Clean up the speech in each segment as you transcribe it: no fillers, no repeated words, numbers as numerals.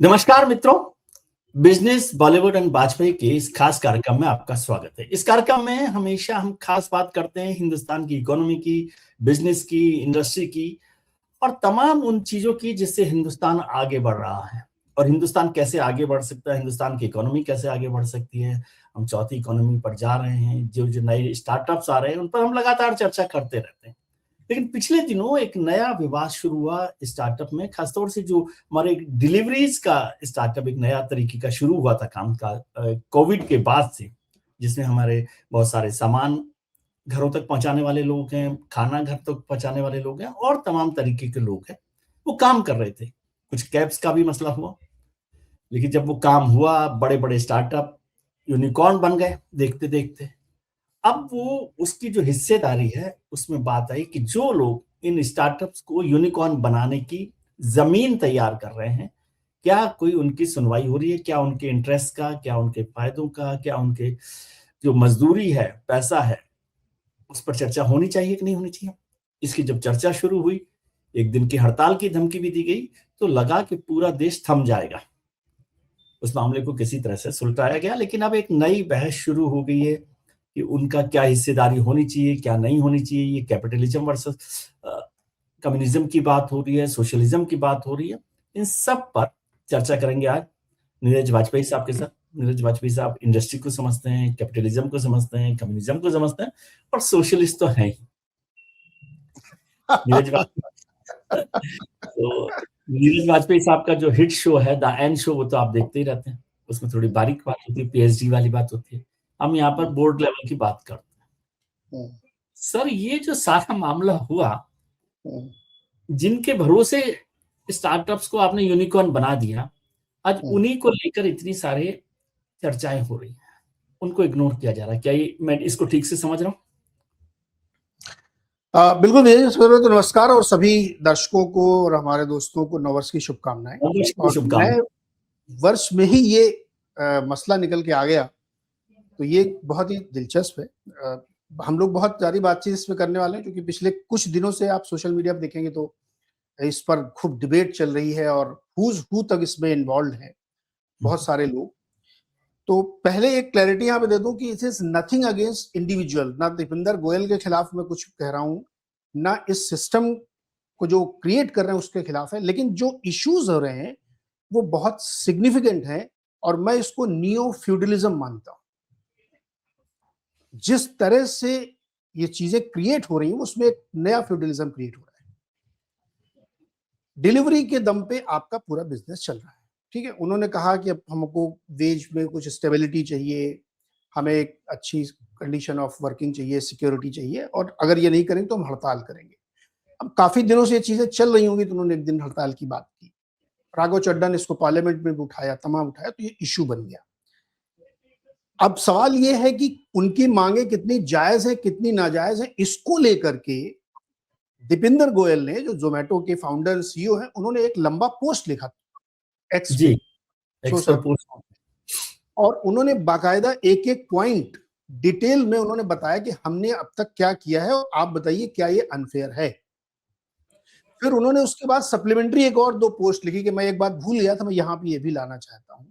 नमस्कार मित्रों, business Bollywood and Vajpayee के इस खास कार्यक्रम में आपका स्वागत है। इस कार्यक्रम में हमेशा हम खास बात करते हैं हिंदुस्तान की इकोनॉमी की, बिजनेस की, इंडस्ट्री की और तमाम उन चीजों की जिससे हिंदुस्तान आगे बढ़ रहा है और हिंदुस्तान कैसे आगे बढ़ सकता है, हिंदुस्तान की इकोनॉमी कैसे आगे बढ़ सकती है। हम चौथी इकोनॉमी पर जा रहे हैं, जो जो नए स्टार्टअप्स आ रहे हैं उन पर हम लगातार चर्चा करते रहते हैं। लेकिन पिछले दिनों एक नया विवाद शुरू हुआ स्टार्टअप में, खासतौर से जो हमारे डिलीवरीज का स्टार्टअप एक नया तरीके का शुरू हुआ था काम का कोविड के बाद से, जिसमें हमारे बहुत सारे सामान घरों तक पहुंचाने वाले लोग हैं, खाना घर तक पहुंचाने वाले लोग हैं और तमाम तरीके के लोग हैं, वो काम कर रहे थे। कुछ कैब्स का भी मसला हुआ, लेकिन जब वो काम हुआ बड़े बड़े स्टार्टअप यूनिकॉर्न बन गए देखते देखते। अब वो उसकी जो हिस्सेदारी है उसमें बात आई कि जो लोग इन स्टार्टअप्स को यूनिकॉर्न बनाने की जमीन तैयार कर रहे हैं, क्या कोई उनकी सुनवाई हो रही है? क्या उनके इंटरेस्ट का, क्या उनके फायदों का, क्या उनके जो मजदूरी है, पैसा है, उस पर चर्चा होनी चाहिए कि नहीं होनी चाहिए? इसकी जब चर्चा शुरू हुई, एक दिन की हड़ताल की धमकी भी दी गई, तो लगा कि पूरा देश थम जाएगा। उस मामले को किसी तरह से सुलटाया गया, लेकिन अब एक नई बहस शुरू हो गई है कि उनका क्या हिस्सेदारी होनी चाहिए, क्या नहीं होनी चाहिए। ये कैपिटलिज्म वर्सेस कम्युनिज्म की बात हो रही है, सोशलिज्म की बात हो रही है। इन सब पर चर्चा करेंगे आज नीरज वाजपेयी साहब के साथ। नीरज वाजपेयी साहब इंडस्ट्री को समझते हैं, कैपिटलिज्म को समझते हैं, कम्युनिज्म को समझते हैं और सोशलिस्ट तो हैं ही। नीरज तो नीरज वाजपेयी साहब का जो हिट शो है द एंड शो, वो तो आप देखते ही रहते हैं। उसमें थोड़ी बारीक बात होती है, पीएचडी वाली बात होती है। हम यहाँ पर बोर्ड लेवल की बात करते हैं। सर, ये जो सारा मामला हुआ, जिनके भरोसे स्टार्टअप्स को आपने यूनिकॉर्न बना दिया, आज उन्हीं को लेकर इतनी सारे चर्चाएं हो रही हैं, उनको इग्नोर किया जा रहा है। क्या ये मैं इसको ठीक से समझ रहा हूँ? बिल्कुल भैया, तो नमस्कार और सभी दर्शकों को और हमारे दोस्तों को नववर्ष की शुभकामनाएं। और नए वर्ष में ही ये मसला निकल के आ गया, तो ये बहुत ही दिलचस्प है। हम लोग बहुत सारी बातचीत इसमें करने वाले हैं, क्योंकि पिछले कुछ दिनों से आप सोशल मीडिया पर देखेंगे तो इस पर खूब डिबेट चल रही है और हुज हू तक इसमें इन्वॉल्व है बहुत सारे लोग। तो पहले एक क्लैरिटी यहाँ पे दे दूं कि it is nothing against individual, ना दीपेंद्र गोयल के खिलाफ मैं कुछ कह रहा हूँ, ना इस सिस्टम को जो क्रिएट कर रहे हैं उसके खिलाफ है, लेकिन जो इश्यूज हो रहे हैं वो बहुत सिग्निफिकेंट है और मैं इसको नियो फ्यूडलिज्म मानता हूं। जिस तरह से ये चीजें क्रिएट हो रही हैं उसमें एक नया फ्यूडलिज्म क्रिएट हो रहा है। डिलीवरी के दम पे आपका पूरा बिजनेस चल रहा है, ठीक है। उन्होंने कहा कि अब हमको वेज में कुछ स्टेबिलिटी चाहिए, हमें एक अच्छी कंडीशन ऑफ वर्किंग चाहिए, सिक्योरिटी चाहिए, और अगर ये नहीं करेंगे तो हम हड़ताल करेंगे। अब काफी दिनों से ये चीजें चल रही होंगी, तो उन्होंने एक दिन हड़ताल की बात की। राघव चड्ढा ने इसको पार्लियामेंट में भी उठाया, तमाम उठाया, तो ये इश्यू बन गया। अब सवाल ये है कि उनकी मांगे कितनी जायज है, कितनी नाजायज है। इसको लेकर के दीपेंद्र गोयल ने, जो जोमेटो के फाउंडर सीईओ हैं, उन्होंने एक लंबा पोस्ट लिखा एक्स पे, सोशल पोस्ट, और उन्होंने बाकायदा एक एक पॉइंट डिटेल में उन्होंने बताया कि हमने अब तक क्या किया है और आप बताइए क्या ये अनफेयर है। फिर उन्होंने उसके बाद सप्लीमेंट्री एक और 2 पोस्ट लिखी कि मैं एक बात भूल गया था, मैं यहाँ पे ये भी लाना चाहता हूँ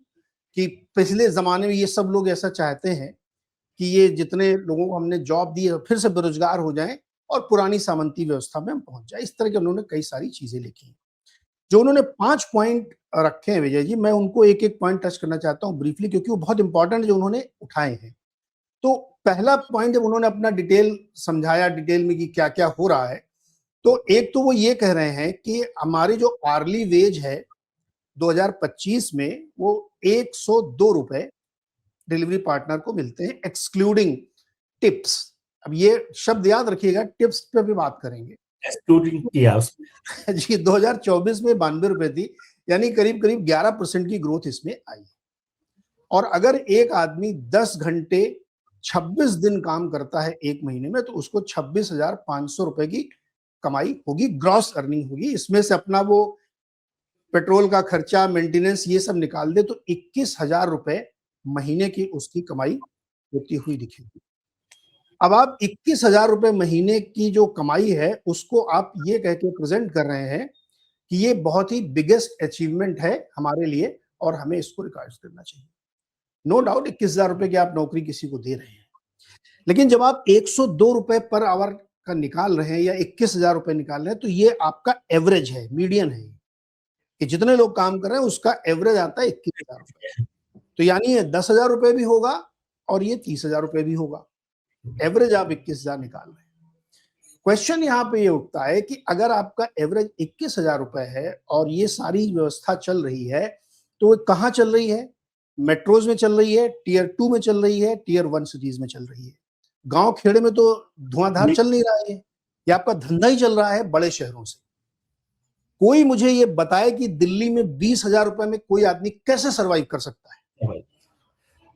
कि पिछले जमाने में ये सब लोग ऐसा चाहते हैं कि ये जितने लोगों को हमने जॉब दी है फिर से बेरोजगार हो जाएं और पुरानी सामंती व्यवस्था में हम पहुंच जाए। इस तरह के उन्होंने कई सारी चीजें लिखी। जो उन्होंने 5 पॉइंट रखे हैं विजय जी, मैं उनको एक एक पॉइंट टच करना चाहता हूं ब्रीफली, क्योंकि वो बहुत इंपॉर्टेंट जो उन्होंने उठाए हैं। तो पहला पॉइंट जब उन्होंने अपना डिटेल समझाया, डिटेल में कि क्या क्या हो रहा है, तो एक तो वो ये कह रहे हैं कि हमारी जो आर्ली वेज है 2025 में वो 102 रुपए डिलीवरी पार्टनर को मिलते हैं, एक्सक्लूडिंग टिप्स। अब ये शब्द याद रखिएगा, टिप्स पे भी बात करेंगे। एक्सक्लूडिंग किया जी, 2024 में 92 रुपए थी, यानी करीब करीब 11% की ग्रोथ इसमें आई। और अगर एक आदमी 10 घंटे 26 दिन काम करता है एक महीने में, तो उसको 26,500 रुपए की कमाई होगी, ग्रॉस अर्निंग होगी। इसमें से अपना वो पेट्रोल का खर्चा, मेंटेनेंस, ये सब निकाल दे तो 21,000 रुपए महीने की उसकी कमाई होती हुई दिखेगी। अब आप 21,000 रुपए महीने की जो कमाई है उसको आप ये कह के प्रेजेंट कर रहे हैं कि ये बहुत ही बिगेस्ट अचीवमेंट है हमारे लिए और हमें इसको रिकॉर्ड करना चाहिए। नो डाउट 21,000 रुपए की आप नौकरी किसी को दे रहे हैं, लेकिन जब आप 102 रुपए पर आवर का निकाल रहे हैं या 21,000 रुपए निकाल रहे हैं, तो ये आपका एवरेज है, मीडियन है कि जितने लोग काम कर रहे हैं उसका एवरेज आता है 21,000 रुपए। तो यानी ये 10,000 रुपए भी होगा और ये 30,000 रुपए भी होगा। एवरेज आप 21,000 निकाल रहे हैं। क्वेश्चन यहाँ पे ये उठता है कि अगर आपका एवरेज 21,000 रुपए है और ये सारी व्यवस्था चल रही है, तो वो कहाँ चल रही है? मेट्रोज में चल रही है, टीयर 2 में चल रही है, टीयर 1 सिटीज में चल रही है। गांव खेड़े में तो धुआंधार चल नहीं रहा है। ये आपका धंधा ही चल रहा है बड़े शहरों से। कोई मुझे ये बताए कि दिल्ली में 20,000 रुपए में कोई आदमी कैसे सरवाइव कर सकता है?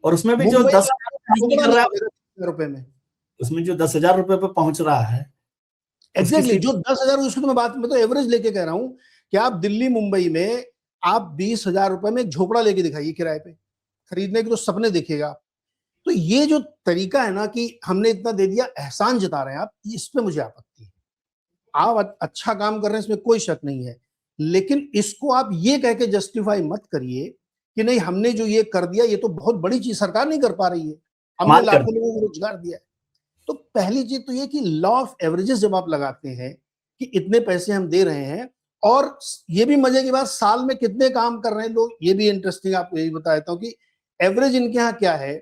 और उसमें भी जो 10,000 रुपए में, उसमें जो 10,000 रुपए पे पहुंच रहा है, एग्जैक्टली जो 10,000, उसकी तो मैं तो एवरेज लेके कह रहा हूं कि आप दिल्ली मुंबई में आप 20,000 रुपए में एक झोपड़ा लेके दिखाइए किराए पे, खरीदने के तो सपने देखिएगा आप। तो ये जो तरीका है ना कि हमने इतना दे दिया, एहसान जता रहे हैं आप, इस पे मुझे आपत्ति है। आप अच्छा काम कर रहे हैं, इसमें कोई शक नहीं है, लेकिन इसको आप ये कह के जस्टिफाई मत करिए कि नहीं हमने जो ये कर दिया ये तो बहुत बड़ी चीज सरकार नहीं कर पा रही है, हमने लाखों लोगों को रोजगार दिया है। तो पहली चीज तो ये कि लॉ ऑफ एवरेजेस जब आप लगाते हैं कि इतने पैसे हम दे रहे हैं, और ये भी मजे की बात, साल में कितने काम कर रहे हैं लोग, ये भी इंटरेस्टिंग आपको यही बता देता हूँ कि एवरेज इनके यहाँ क्या है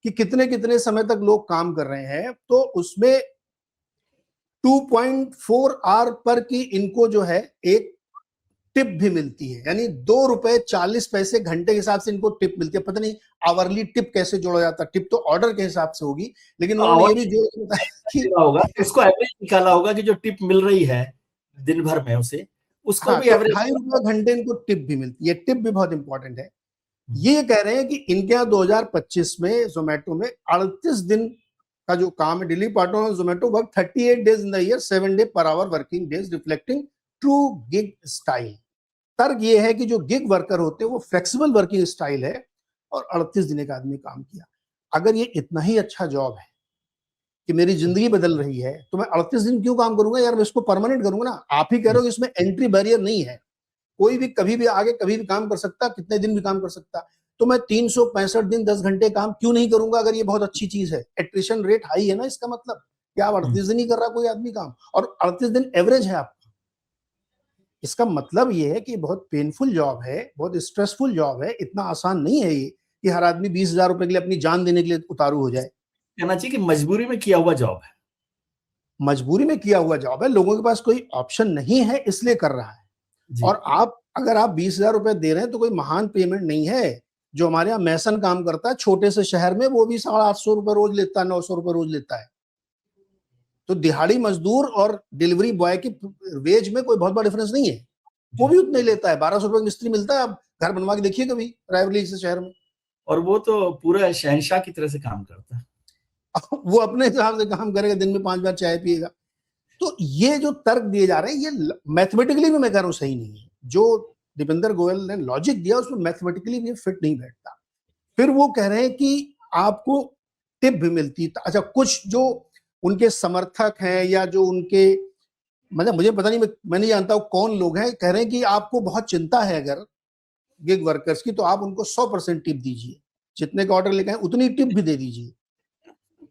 कि कितने कितने समय तक लोग काम कर रहे हैं। तो उसमें 2.4 आवर पर की इनको जो है एक टिप भी मिलती है, यानी 2 रुपए 40 पैसे घंटे के हिसाब से इनको टिप मिलती है। पता नहीं आवरली टिप कैसे जोड़ा जाता है, टिप तो ऑर्डर के हिसाब से होगी, लेकिन उन्होंने ये भी जोड़ा होगा, उसको एवरेज निकाला होगा कि जो टिप मिल रही है दिन भर में उसे, उसको भी एवरेज 2.5 रुपए घंटे इनको टिप भी मिलती है। टिप भी बहुत इंपॉर्टेंट है। ये कह रहे हैं कि इनके यहाँ 2025 में जोमेटो में 38 दिन का जो काम है, delivery partner Zomato work 38 days in the year, 7 day per hour working days, reflecting true gig style. तर्क ये है कि जो गिग वर्कर होते हैं वो फ्लेक्सिबल वर्किंग स्टाइल है और 38 दिन एक आदमी काम किया। अगर ये इतना ही अच्छा जॉब है कि मेरी जिंदगी बदल रही है, तो मैं 38 दिन क्यों काम करूंगा यार, मैं इसको परमानेंट करूंगा ना। आप ही कह रहे हो कि इसमें एंट्री बैरियर नहीं है, कोई भी कभी भी आगे कभी भी काम कर सकता, कितने दिन भी काम कर सकता। तो मैं 365 दिन 10 घंटे काम क्यों नहीं करूंगा अगर ये बहुत अच्छी चीज है। एट्रिशन रेट हाई है ना, इसका मतलब कि आप 38 दिन ही कर रहा कोई आदमी काम, और 38 दिन एवरेज है आपका। इसका मतलब ये है कि बहुत पेनफुल जॉब है, बहुत स्ट्रेसफुल जॉब है। इतना आसान नहीं है ये कि हर आदमी 20,000 रुपए के लिए अपनी जान देने के लिए उतारू हो जाए। कहना चाहिए कि मजबूरी में किया हुआ जॉब है, मजबूरी में किया हुआ जॉब है, लोगों के पास कोई ऑप्शन नहीं है इसलिए कर रहा है। और आप अगर आप 20,000 रुपए दे रहे हैं तो कोई महान पेमेंट नहीं है। जो हमारे यहाँ मैसन काम करता है छोटे से शहर में, वो भी 850 रुपए रोज लेता है, 900 रुपए रोज लेता है। तो दिहाड़ी मजदूर और डिलीवरी बॉय की वेज में कोई बहुत बड़ा डिफरेंस नहीं है, वो भी उतना ही लेता है। 1200 रुपए मिस्त्री मिलता है। आप घर बनवा के देखिए कभी रायबरेली से शहर में, और वो तो पूरा शहंशाह की तरह से काम करता है। वो अपने हिसाब से काम करेगा, दिन में 5 बार चाय पिएगा। तो ये जो तर्क दिए जा रहे हैं ये मैथमेटिकली भी मैं कह रहा हूं सही नहीं है। जो दीपेंद्र गोयल ने लॉजिक दिया उसमें मैथमेटिकली भी फिट नहीं बैठता। फिर वो कह रहे हैं कि आपको टिप भी मिलती है। अच्छा, कुछ जो उनके समर्थक हैं या जो उनके, मतलब मुझे पता नहीं, मैं नहीं जानता कौन लोग हैं, कह रहे हैं कि आपको बहुत चिंता है अगर गिग वर्कर्स की, तो आप उनको 100% टिप दीजिए, जितने का ऑर्डर लेके आए उतनी टिप भी दे दीजिए।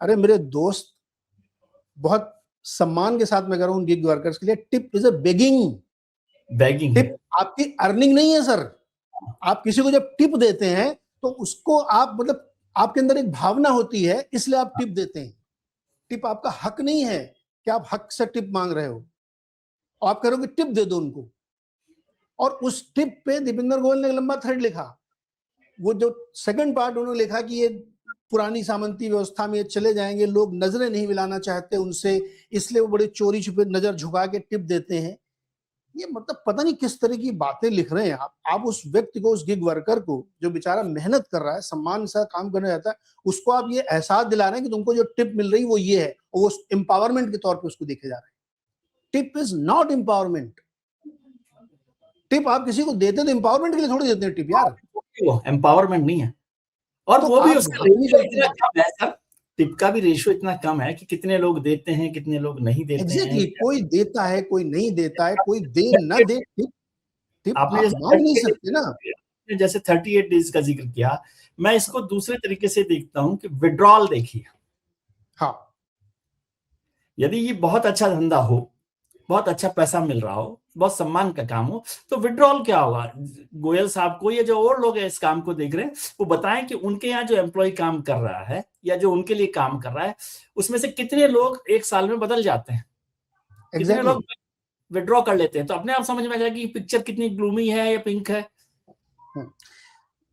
अरे मेरे दोस्त, बहुत सम्मान के साथ मैं कह रहा हूं गिग वर्कर्स के लिए, tip is a begging. Tip आपकी अर्निंग नहीं है सर। आप किसी को जब टिप देते हैं तो उसको आप, मतलब आपके अंदर एक भावना होती है, इसलिए आप टिप देते हैं। टिप आपका हक नहीं है कि आप हक से टिप मांग रहे हो। आप कह रहे हो कि टिप दे दो उनको, और उस टिप पे दीपेंद्र गोयल ने लंबा थ्रेड लिखा। वो जो सेकंड पार्ट उन्होंने लिखा कि ये पुरानी सामंती व्यवस्था में चले जाएंगे, लोग नजरें नहीं मिलाना चाहते उनसे, इसलिए वो बड़े चोरी छुपे नजर झुका के टिप देते हैं। ये मतलब पता नहीं किस तरह की बातें लिख रहे हैं आप उस व्यक्ति को, उस गिग वर्कर को जो बेचारा मेहनत कर रहा है, सम्मान से काम करने जाता है, उसको आप ये एहसास दिला रहे हैं कि तुमको जो टिप मिल रही वो ये है, और वो एम्पावरमेंट के तौर पे उसको देखे जा रहे हैं। Tip is not empowerment. Tip आप किसी को देते तो एम्पावरमेंट के लिए थोड़ी देते हैं टिप यार, वो एम्पावरमेंट नहीं है। और तो वो भी उसका रेशियो इतना कम है सर, टिप का भी रेशियो इतना कम है कि कितने लोग देते हैं, कितने लोग नहीं देते हैं। कोई देता है, कोई नहीं देता है, कोई दे न दे टिप टिप आपने आप जैसे मांग नहीं 38 सकते ना। आपने जैसे 38 डेज का जिक्र किया, मैं इसको दूसरे तरीके से देखता हूँ कि विड्रॉल देखिए, हाँ, यदि ये बहुत अच्छा धंधा हो, बहुत अच्छा पैसा मिल रहा हो, बहुत सम्मान का काम हो, तो विड्रॉल क्या होगा? गोयल साहब को या जो और लोग हैं इस काम को देख रहे हैं, वो बताएं कि उनके यहाँ जो एम्प्लॉय काम कर रहा है या जो उनके लिए काम कर रहा है, उसमें से कितने लोग एक साल में बदल जाते हैं, कितने एग्जैक्टली लोग विड्रॉ कर लेते हैं। तो अपने आप समझ में आ जाएगा कि पिक्चर कितनी ग्लूमी है या पिंक है।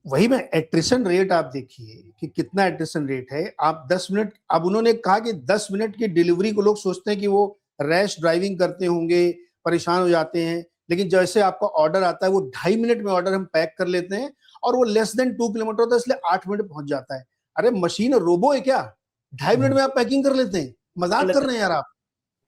वही में एट्रिशन रेट आप देखिए कि कितना एट्रिशन रेट है। आप 10 मिनट, अब उन्होंने कहा कि 10 मिनट की डिलीवरी को लोग सोचते हैं कि वो रैश ड्राइविंग करते होंगे, परेशान हो जाते हैं, लेकिन जैसे आपका ऑर्डर आता है वो 2.5 मिनट में ऑर्डर हम पैक कर लेते हैं और वो लेस देन 2 किलोमीटर होता है, इसलिए 8 मिनट में पहुंच जाता है। अरे मशीन रोबो है क्या? 2.5 मिनट में आप पैकिंग कर लेते हैं? कर मजाक कर लेते रहे हैं यार आप।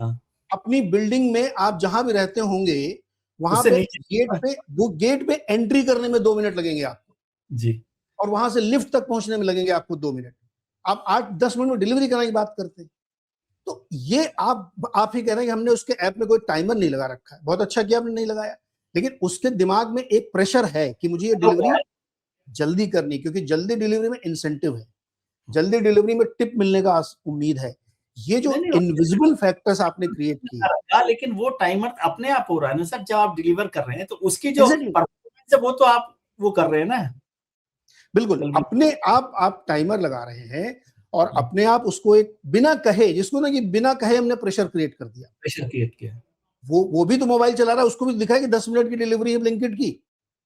हैं। हाँ, अपनी बिल्डिंग में आप जहां भी रहते होंगे वहां उससे पे नीचे। गेट पे एंट्री करने में 2 मिनट लगेंगे आपको, जी, और वहां से लिफ्ट तक पहुंचने में लगेंगे आपको 2 मिनट। आप 8-10 मिनट में डिलीवरी कराने की बात करते हैं। तो ये आप ही कह रहे हैं कि हमने उसके ऐप में कोई टाइमर नहीं लगा रखा है। बहुत अच्छा किया आपने नहीं लगाया, लेकिन उसके दिमाग में एक प्रेशर है कि मुझे ये तो डिलीवरी जल्दी करनी, क्योंकि जल्दी डिलीवरी में इंसेंटिव है, जल्दी डिलीवरी में टिप मिलने का उम्मीद है। ये जो नहीं नहीं इनविजिबल फैक्टर्स आपने क्रिएट किए, लेकिन वो टाइमर अपने आप हो रहा है ना सर, जब आप डिलीवर कर रहे हैं तो उसकी जो एग्जैक्टली परफॉर्मेंस है वो तो आप वो कर रहे हैं ना। बिल्कुल अपने आप टाइमर लगा रहे हैं और अपने आप उसको एक बिना कहे, जिसको ना कि बिना कहे हमने प्रेशर क्रिएट कर दिया। प्रेशर क्रिएट किया। वो भी तो मोबाइल चला रहा है, उसको भी दिखा है कि 10 मिनट की डिलीवरी है ब्लिंकिट की,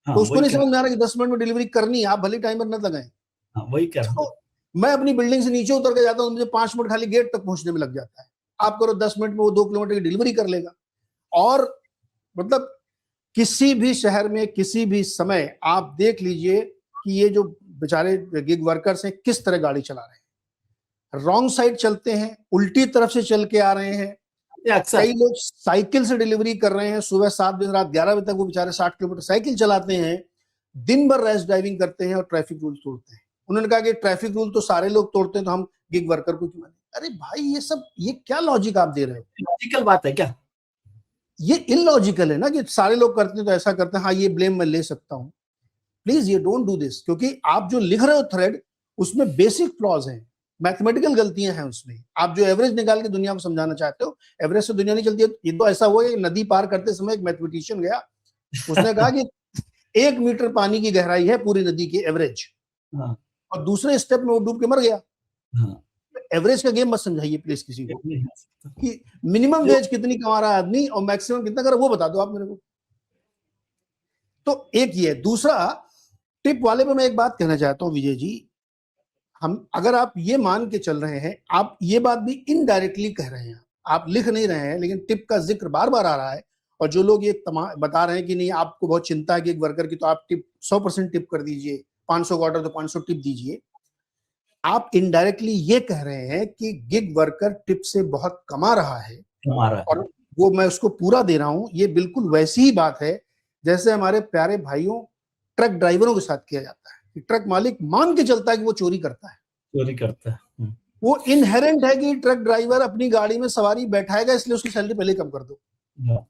हाँ तो उसको वही नहीं कर समझ में आ रहा कि 10 मिनट में डिलीवरी करनी है, आप भले टाइमर न लगाएं। हाँ वही कर रहा हूँ। तो मैं अपनी बिल्डिंग से नीचे उतर के जाता हूँ, मुझे 5 मिनट खाली गेट तक पहुंचने में लग जाता है। आप करो 10 मिनट में वो 2 किलोमीटर की डिलीवरी कर लेगा। और मतलब किसी भी शहर में किसी भी समय आप देख लीजिए कि ये जो बेचारे गिग वर्कर्स हैं किस तरह गाड़ी चला रहे हैं, रॉन्ग साइड चलते हैं, उल्टी तरफ से चल के आ रहे हैं। ये अक्सर कई लोग साइकिल से डिलीवरी कर रहे हैं, सुबह 7 बजे रात 11 बजे तक वो बेचारे 60 किलोमीटर साइकिल चलाते हैं, दिन भर रैश ड्राइविंग करते हैं और ट्रैफिक रूल तोड़ते हैं। उन्होंने कहा कि ट्रैफिक रूल तो सारे लोग तोड़ते हैं, तो हम गिग वर्कर को क्यों माने? अरे भाई ये क्या लॉजिक आप दे रहे हो? लॉजिकल बात है क्या? ये इलॉजिकल है ना कि सारे लोग करते हैं तो ऐसा करते हैं, हाँ ये ब्लेम मैं ले सकता हूं। प्लीज ये डोंट डू दिस, क्योंकि आप जो लिख रहे हो थ्रेड उसमें बेसिक फ्लॉज हैं, मैथमेटिकल गलतियां हैं उसमें। आप जो एवरेज निकाल के दुनिया को समझाना चाहते हो, एवरेज से दुनिया नहीं चलती है। ये तो ऐसा हुआ कि नदी पार करते समय एक मैथमेटिशियन गया, उसने कहा कि 1 मीटर पानी की गहराई है पूरी नदी की एवरेज, हाँ और दूसरे स्टेप में वो डूब के मर गया। हाँ एवरेज का गेम मत समझाइए प्लीज किसी को, नहीं हो सकता। कि मिनिमम जो वेज कितनी कमा रहा है आदमी और मैक्सिमम कितना कर रहा है वो बता दो आप मेरे को। तो एक ये दूसरा टिप वाले पे मैं एक बात कहना चाहता हूं विजय जी, हम अगर आप ये मान के चल रहे हैं, आप ये बात भी इनडायरेक्टली कह रहे हैं, आप लिख नहीं रहे हैं लेकिन टिप का जिक्र बार बार आ रहा है, और जो लोग ये बता रहे हैं कि नहीं आपको बहुत चिंता है गिग वर्कर की, तो आप टिप 100% टिप कर दीजिए, 500 का ऑर्डर तो 500 टिप दीजिए। आप इनडायरेक्टली ये कह रहे हैं कि गिग वर्कर टिप से बहुत कमा रहा है हमारा और वो मैं उसको पूरा दे रहा हूं। ये बिल्कुल वैसी ही बात है जैसे हमारे प्यारे भाइयों ट्रक ड्राइवरों के साथ किया जाता है, कि ट्रक मालिक मान के चलता है कि वो चोरी करता है। चोरी करता है। वो इनहेरेंट है कि ट्रक ड्राइवर अपनी गाड़ी में सवारी बैठाएगा, इसलिए उसकी सैलरी पहले कम कर दो। हाँ,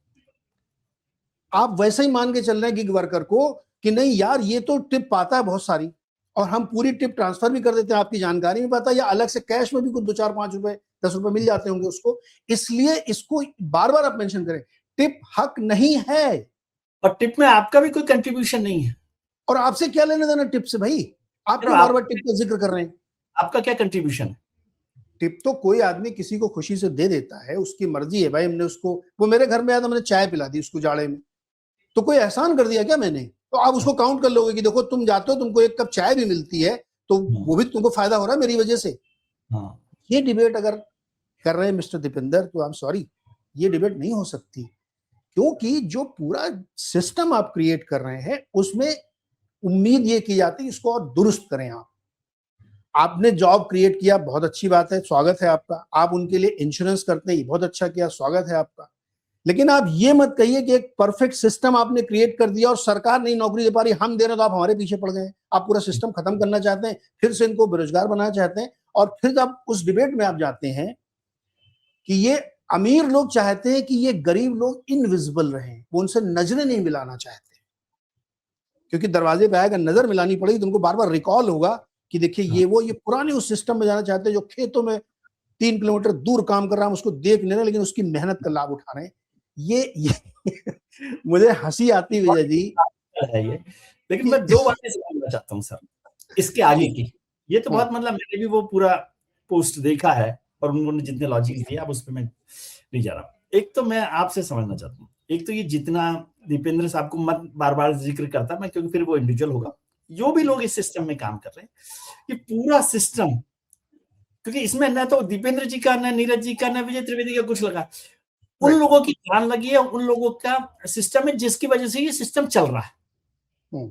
आप वैसे ही मान के चल रहे हैं गिग वर्कर को कि नहीं यार ये तो टिप पाता है बहुत सारी, और हम पूरी टिप ट्रांसफर भी कर देते हैं, आपकी जानकारी में पता है, या अलग से कैश में भी कुछ 2-4-5 रुपए 10 रुपए मिल जाते होंगे उसको, इसलिए इसको बार बार आप मेंशन करें। टिप हक नहीं है, और टिप में आपका भी कोई कंट्रीब्यूशन नहीं है। और आपसे क्या लेना देना टिप से भाई? आप क्यों बार बार टिप का जिक्र कर रहे हैं? आपका क्या कंट्रीब्यूशन है? टिप तो कोई आदमी किसी को खुशी से दे देता है, उसकी मर्जी है भाई। हमने उसको, वो मेरे घर में आया था, मैंने चाय पिला दी उसको जाड़े में, तो कोई एहसान कर दिया क्या मैंने? तो आप उसको काउंट कर लोगे कि देखो तुम जाते हो, तुमको 1 कप चाय भी मिलती है, तो वो भी तुमको फायदा हो रहा है मेरी वजह से। हाँ ये डिबेट अगर कर रहे हैं मिस्टर दीपेंद्र, तो आई एम सॉरी, ये डिबेट नहीं हो सकती, क्योंकि जो पूरा सिस्टम आप क्रिएट कर रहे हैं उसमें उम्मीद ये की जाती है इसको और दुरुस्त करें आप। आपने जॉब क्रिएट किया, बहुत अच्छी बात है, स्वागत है आपका। आप उनके लिए इंश्योरेंस करते हैं, बहुत अच्छा किया, स्वागत है आपका। लेकिन आप ये मत कहिए कि एक परफेक्ट सिस्टम आपने क्रिएट कर दिया और सरकार नहीं नौकरी दे पा रही, हम दे रहे तो आप हमारे पीछे पड़ गए। आप पूरा सिस्टम खत्म करना चाहते हैं, फिर से इनको बेरोजगार बनाना चाहते हैं, और फिर आप उस डिबेट में आप जाते हैं कि ये अमीर लोग चाहते हैं कि ये गरीब लोग इनविजिबल रहें, वो उनसे नजरें नहीं मिलाना चाहते। क्योंकि दरवाजे पे आएगा, नजर मिलानी पड़ेगी, तो उनको बार बार रिकॉल होगा कि देखिए ये वो, ये पुराने उस सिस्टम में जाना चाहते हैं जो खेतों में 3 किलोमीटर दूर काम कर रहा है, उसको देख नहीं रहे लेकिन उसकी मेहनत का लाभ उठा रहे हैं। ये मुझे हंसी आती है विजय जी है ये। लेकिन मैं दो बातें समझना चाहता हूँ सर इसके आगे की। ये तो बहुत मतलब मैंने भी वो पूरा पोस्ट देखा है और उन्होंने जितने लॉजिक दिए, अब उस पर मैं नहीं जा रहा। एक तो मैं आपसे समझना चाहता हूँ, एक तो ये जितना दीपेंद्र साहब को मत बार बार जिक्र करता मैं, क्योंकि फिर वो इंडिविजुअल होगा। जो भी लोग इस सिस्टम में काम कर रहे हैं, ये पूरा सिस्टम, क्योंकि इसमें ना तो दीपेंद्र जी का, ना नीरज जी का, ना विजय त्रिवेदी का कुछ लगा, उन लोगों की जान लगी है, उन लोगों का सिस्टम है जिसकी वजह से ये सिस्टम चल रहा है।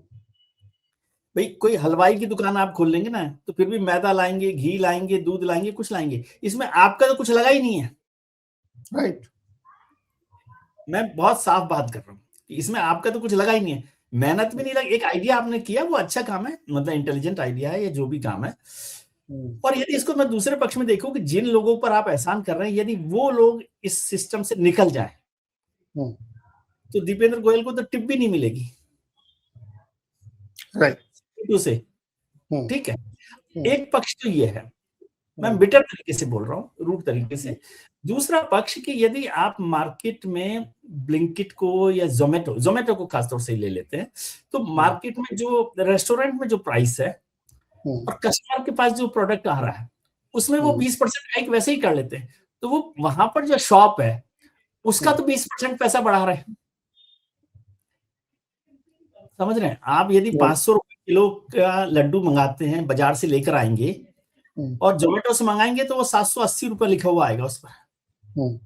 भाई कोई हलवाई की दुकान आप खोल लेंगे ना, तो फिर भी मैदा लाएंगे, घी लाएंगे, दूध लाएंगे, कुछ लाएंगे, इसमें आपका तो कुछ लगा ही नहीं है। राइट, मैं बहुत साफ बात कर रहा हूँ, इसमें आपका तो कुछ लगा ही नहीं है, मेहनत भी नहीं लगी। एक आइडिया आपने किया, वो अच्छा काम है, मतलब इंटेलिजेंट आइडिया है, ये जो भी काम है। और यदि इसको मैं दूसरे पक्ष में देखूं कि जिन लोगों पर आप एहसान कर रहे हैं, यदि वो लोग इस सिस्टम से निकल जाए तो दीपेंद्र गोयल को तो टिप भी नहीं मिलेगी। राइट, से ठीक है। एक पक्ष तो ये है, मैं बिटर तरीके से बोल रहा हूँ, रूट तरीके से। दूसरा पक्ष कि यदि आप मार्केट में ब्लिंकिट को या जोमेटो को खासतौर से ले लेते हैं, तो मार्केट में जो रेस्टोरेंट में जो प्राइस है और कस्टमर के पास जो प्रोडक्ट आ रहा है, उसमें वो 20% हाइक वैसे ही कर लेते हैं, तो वो वहां पर जो शॉप है उसका तो 20% पैसा बढ़ा रहे हैं। समझ रहे हैं आप? यदि 500 रुपए किलो का लड्डू मंगाते हैं, बाजार से लेकर आएंगे और जोमेटो से मंगाएंगे तो वो 780 रुपए लिखा हुआ आएगा उस पर।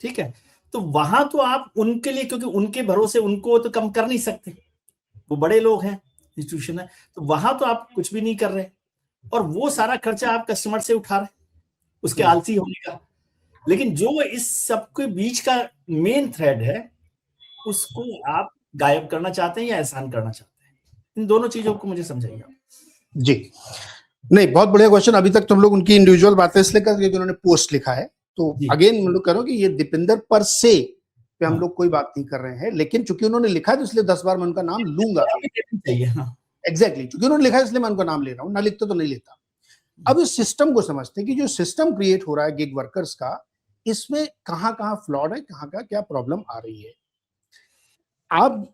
ठीक है, तो वहां तो आप उनके लिए, क्योंकि उनके भरोसे उनको तो कम कर नहीं सकते, वो बड़े लोग हैं, इंस्टीट्यूशन है, तो वहां तो आप कुछ भी नहीं कर रहे, और वो सारा खर्चा आप कस्टमर से उठा रहे उसके आलसी होने का। लेकिन जो इस सबके बीच का मेन थ्रेड है, उसको आप गायब करना चाहते हैं या एहसान करना चाहते हैं? इन दोनों चीजों को मुझे समझाइए जी। नहीं, बहुत बढ़िया क्वेश्चन। अभी तक तुम लोग उनकी इंडिविजुअल बातें इसलिए कर, क्योंकि उन्होंने पोस्ट लिखा है, तो अगेन हम लोग करो कि ये दीपेंद्र पर से पे हम लोग कोई बात नहीं कर रहे हैं, लेकिन चूंकि उन्होंने लिखा है तो इसलिए 10 बार मैं उनका नाम लूंगा। एग्जैक्टली, चूंकि उन्होंने लिखा है इसलिए मैं उनका नाम ले रहा हूँ, ना लिखते तो नहीं लेता। अब इस सिस्टम को समझते हैं कि जो सिस्टम क्रिएट हो रहा है गिग वर्कर्स का, इसमें कहाँ कहाँ फ्लॉड है, कहाँ कहाँ क्या प्रॉब्लम आ रही है। अब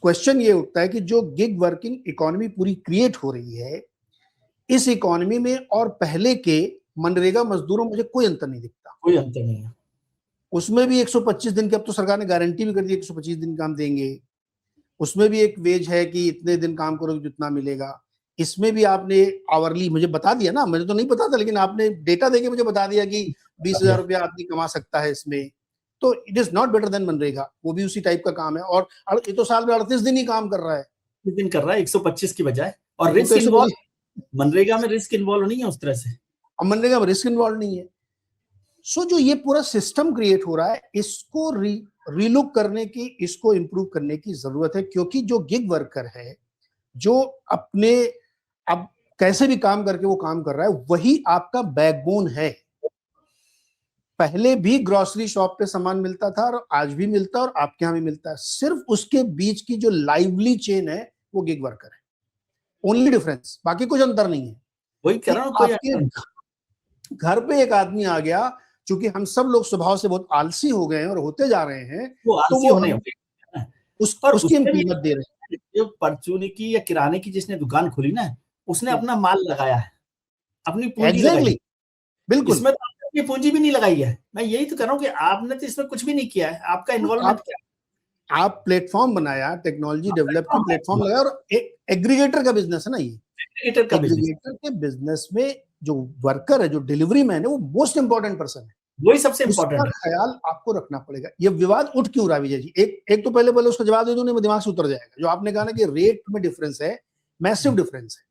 क्वेश्चन ये उठता है कि जो गिग वर्किंग इकोनॉमी पूरी क्रिएट हो रही है, इस इकोनॉमी में और पहले के मनरेगा मजदूरों में मुझे कोई अंतर नहीं दिखता। कोई अंतर नहीं है। उसमें भी 125 दिन की, अब तो सरकार ने गारंटी भी कर दी 125 दिन काम देंगे। उसमें भी एक वेज है कि इतने दिन काम करोगे जितना मिलेगा। इसमें भी आपने आवरली मुझे बता दिया ना, मुझे तो नहीं पता था, लेकिन आपने डेटा देके मुझे बता दिया कि 20,000 रुपया आदमी कमा सकता है इसमें। तो it is not better than MNREGA, वो भी उसी टाइप का काम है, और ये तो साल में 38 दिन ही काम कर रहा है, 38 दिन कर रहा है 125 की बजाय। और रिस्क इन्वॉल्व, मनरेगा में रिस्क इन्वॉल्व नहीं है उस तरह से, मनरेगा में रिस्क इन्वॉल्व नहीं है। सो जो ये पूरा सिस्टम क्रिएट हो रहा है, इसको रीलुक करने की, इसको इंप्रूव करने की जरूरत है, क्योंकि जो गिग वर्कर है, जो अपने अब कैसे भी काम करके वो काम कर रहा है, वही आपका बैकबोन है। पहले भी ग्रोसरी शॉप पे सामान मिलता था और आज भी मिलता है और आपके यहां भी मिलता है, सिर्फ उसके बीच की जो लाइवली चेन है वो गिग वर्कर है, ओनली डिफरेंस, बाकी कुछ अंतर नहीं है। वही कह रहा हूं, आपके घर पे एक आदमी आ गया, चूंकि हम सब लोग स्वभाव से बहुत आलसी हो गए हैं और होते जा रहे हैं, वो आलसी होने उसकी हम कीमत दे रहे हैं। जो परचूनी की या किराने की जिसने दुकान खोली ना, उसने अपना माल लगाया है, अपनी पूंजी लगाई। बिल्कुल, इसमें तो आपने पूंजी भी नहीं लगाई है। मैं यही तो कह रहा हूं कि आपने तो इसमें कुछ भी नहीं किया है, आपका इन्वॉल्वमेंट क्या है? आप प्लेटफॉर्म बनाया, टेक्नोलॉजी डेवलप की, प्लेटफॉर्म लगाया, और एग्रीगेटर का बिजनेस है ना ये। एग्रीगेटर के बिजनेस में जो वर्कर है, जो डिलीवरी मैन है, वो मोस्ट इंपॉर्टेंट पर्सन है, वही सबसे इंपॉर्टेंट है। ख्याल आपको रखना पड़ेगा। ये विवाद उठ क्यों रहा विजय जी? एक तो पहले उसका जवाब दे दूं, नहीं दिमाग से उतर जाएगा। जो आपने कहा ना कि रेट में डिफरेंस है, मैसिव डिफरेंस है,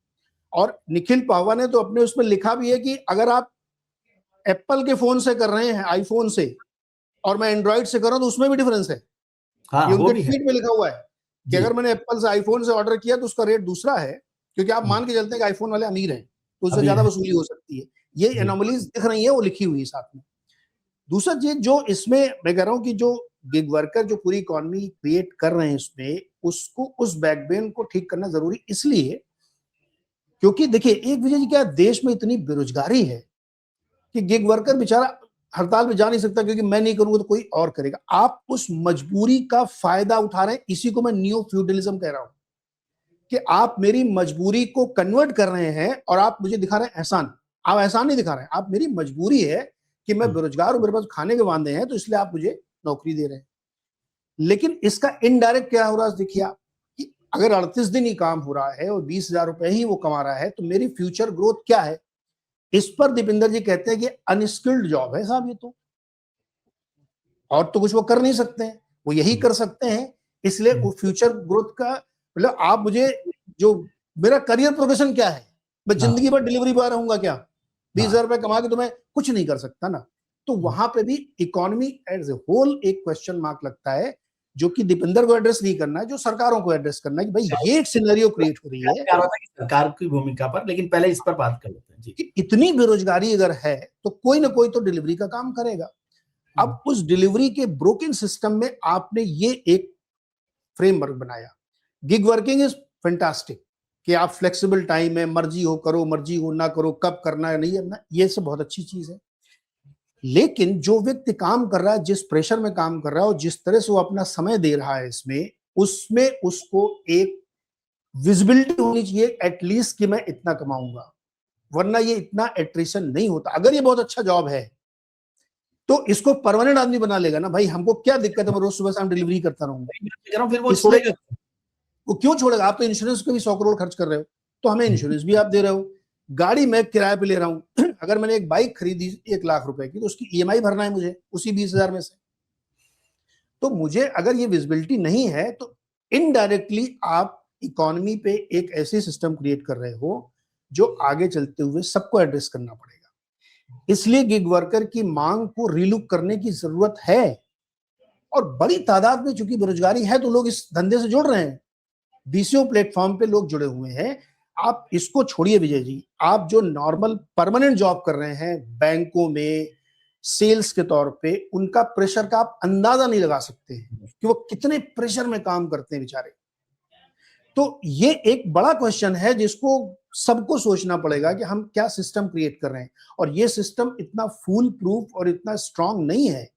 और निखिल पावा ने तो अपने उसमें लिखा भी है कि अगर आप एप्पल के फोन से कर रहे हैं, आईफोन से, और मैं एंड्रॉइड से कर रहा हूं, तो उसमें भी डिफरेंस है। हाँ, ये उनके ट्वीट में लिखा हुआ है कि अगर मैंने एप्पल से आईफोन से ऑर्डर किया तो उसका रेट दूसरा है, क्योंकि आप मान के चलते हैं कि आईफोन वाले अमीर हैं, तो उससे ज्यादा वसूली हो सकती है। ये एनोमलीज दिख रही है, वो लिखी हुई है साथ में। दूसरा चीज जो इसमें मैं कह रहा हूं कि जो गिग वर्कर जो पूरी इकोनॉमी क्रिएट कर रहे हैं उसमें, उसको उस बैकबोन को ठीक करना जरूरी इसलिए क्योंकि देखिए एक विजय जी क्या देश में इतनी बेरोजगारी है कि गिग वर्कर बेचारा हड़ताल में जा नहीं सकता क्योंकि मैं नहीं करूंगा तो कोई और करेगा। आप उस मजबूरी का फायदा उठा रहे हैं, इसी को मैं नियो फ्यूडलिज्म कह रहा हूं कि आप मेरी मजबूरी को कन्वर्ट कर रहे हैं और आप मुझे दिखा रहे हैं एहसान। आप एहसान नहीं दिखा रहे हैं, आप मेरी मजबूरी है कि मैं बेरोजगार हूं, मेरे पास खाने के वांदे हैं, तो इसलिए आप मुझे नौकरी दे रहे हैं। लेकिन इसका इनडायरेक्ट क्या हो रहा है देखिए आप कि अगर 38 दिन ही काम हो रहा है और 20,000 रुपए ही वो कमा रहा है तो मेरी फ्यूचर ग्रोथ क्या है? इस पर दीपेंद्र जी कहते हैं कि अनस्किल्ड जॉब है साहब ये तो, और तो कुछ वो कर नहीं सकते हैं, वो यही कर सकते हैं। इसलिए वो फ्यूचर ग्रोथ का मतलब आप मुझे जो मेरा करियर प्रोग्रेशन क्या है, मैं जिंदगी भर डिलीवरी बॉय रहूंगा क्या? 20,000 रुपए कमा के तो मैं कुछ नहीं कर सकता ना। तो वहां पे भी इकोनॉमी एज ए होल एक क्वेश्चन मार्क लगता है जो कि दीपेंद्र को एड्रेस नहीं करना है, जो सरकारों को एड्रेस करना है कि भाई ये एक सिनेरियो क्रिएट हो रही है सरकार की भूमिका पर, लेकिन पहले इस पर बात कर लेते हैं जी। कि इतनी बेरोजगारी अगर है तो कोई ना कोई तो डिलीवरी का काम करेगा। अब उस डिलीवरी के ब्रोकन सिस्टम में आपने ये एक फ्रेमवर्क बनाया। गिग वर्किंग इज फैंटास्टिक कि आप फ्लेक्सिबल टाइम है, मर्जी हो करो, मर्जी हो ना करो, कब करना है नहीं करना, ये सब बहुत अच्छी चीज है। लेकिन जो व्यक्ति काम कर रहा है, जिस प्रेशर में काम कर रहा है और जिस तरह से वो अपना समय दे रहा है इसमें, उसमें उसको एक विजिबिलिटी होनी चाहिए एटलीस्ट कि मैं इतना कमाऊंगा, वरना ये इतना एट्रिशन नहीं होता। अगर ये बहुत अच्छा जॉब है तो इसको परमानेंट आदमी बना लेगा ना भाई, हमको क्या दिक्कत है, मैं रोज सुबह शाम डिलीवरी करता रहूंगा। फिर वो छोड़ेगा, वो क्यों छोड़ेगा? आप तो इंश्योरेंस पे भी 100 करोड़ खर्च कर रहे हो, तो हमें इंश्योरेंस भी आप दे रहे हो, गाड़ी मैं किराए पे ले रहा हूं अगर मैंने एक बाइक खरीदी 1,00,000 रुपए की तो उसकी ईएमआई भरना है मुझे उसी 20,000 में से। तो मुझे अगर ये विजिबिलिटी नहीं है तो इनडायरेक्टली आप इकोनॉमी पे एक ऐसी सिस्टम क्रिएट कर रहे हो जो आगे चलते हुए सबको एड्रेस करना पड़ेगा। इसलिए गिग वर्कर की मांग को रिलुक करने की जरूरत है, और बड़ी तादाद में चूंकि बेरोजगारी है तो लोग इस धंधे से जुड़ रहे हैं, बीसीओ प्लेटफॉर्म पे लोग जुड़े हुए हैं। आप इसको छोड़िए विजय जी, आप जो नॉर्मल परमानेंट जॉब कर रहे हैं बैंकों में सेल्स के तौर पे, उनका प्रेशर का आप अंदाजा नहीं लगा सकते हैं कि वो कितने प्रेशर में काम करते हैं बेचारे। तो ये एक बड़ा क्वेश्चन है जिसको सबको सोचना पड़ेगा कि हम क्या सिस्टम क्रिएट कर रहे हैं, और ये सिस्टम इतना फूल प्रूफ और इतना स्ट्रांग नहीं है।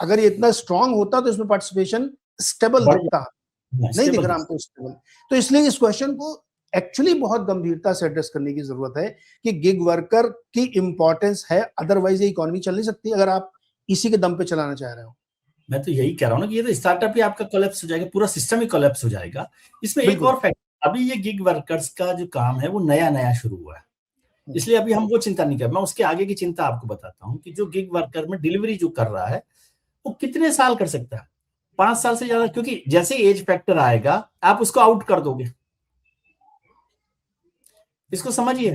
अगर ये इतना स्ट्रांग होता तो इसमें पार्टिसिपेशन स्टेबल दिखता, नहीं दिख रहा हमको स्टेबल। तो इसलिए इस क्वेश्चन को एक्चुअली बहुत गंभीरता से एड्रेस करने की जरूरत है कि गिग वर्कर की इंपॉर्टेंस है, अदरवाइज ये इकोनॉमी चल नहीं सकती अगर आप इसी के दम पे चलाना चाह रहे हो। मैं तो यही कह रहा हूँ ना कि ये तो स्टार्टअप ही आपका कोलैप्स हो जाएगा, पूरा सिस्टम ही कोलैप्स हो जाएगा। इसमें एक और फैक्टर, अभी ये गिग वर्कर्स का जो काम है वो नया नया शुरू हुआ है, इसलिए अभी हम वो चिंता नहीं कर। मैं उसके आगे की चिंता आपको बताता हूँ कि जो गिग वर्कर में डिलीवरी जो कर रहा है वो कितने साल कर सकता है, 5 साल से ज्यादा, क्योंकि जैसे एज फैक्टर आएगा आप उसको आउट कर दोगे। इसको समझिए,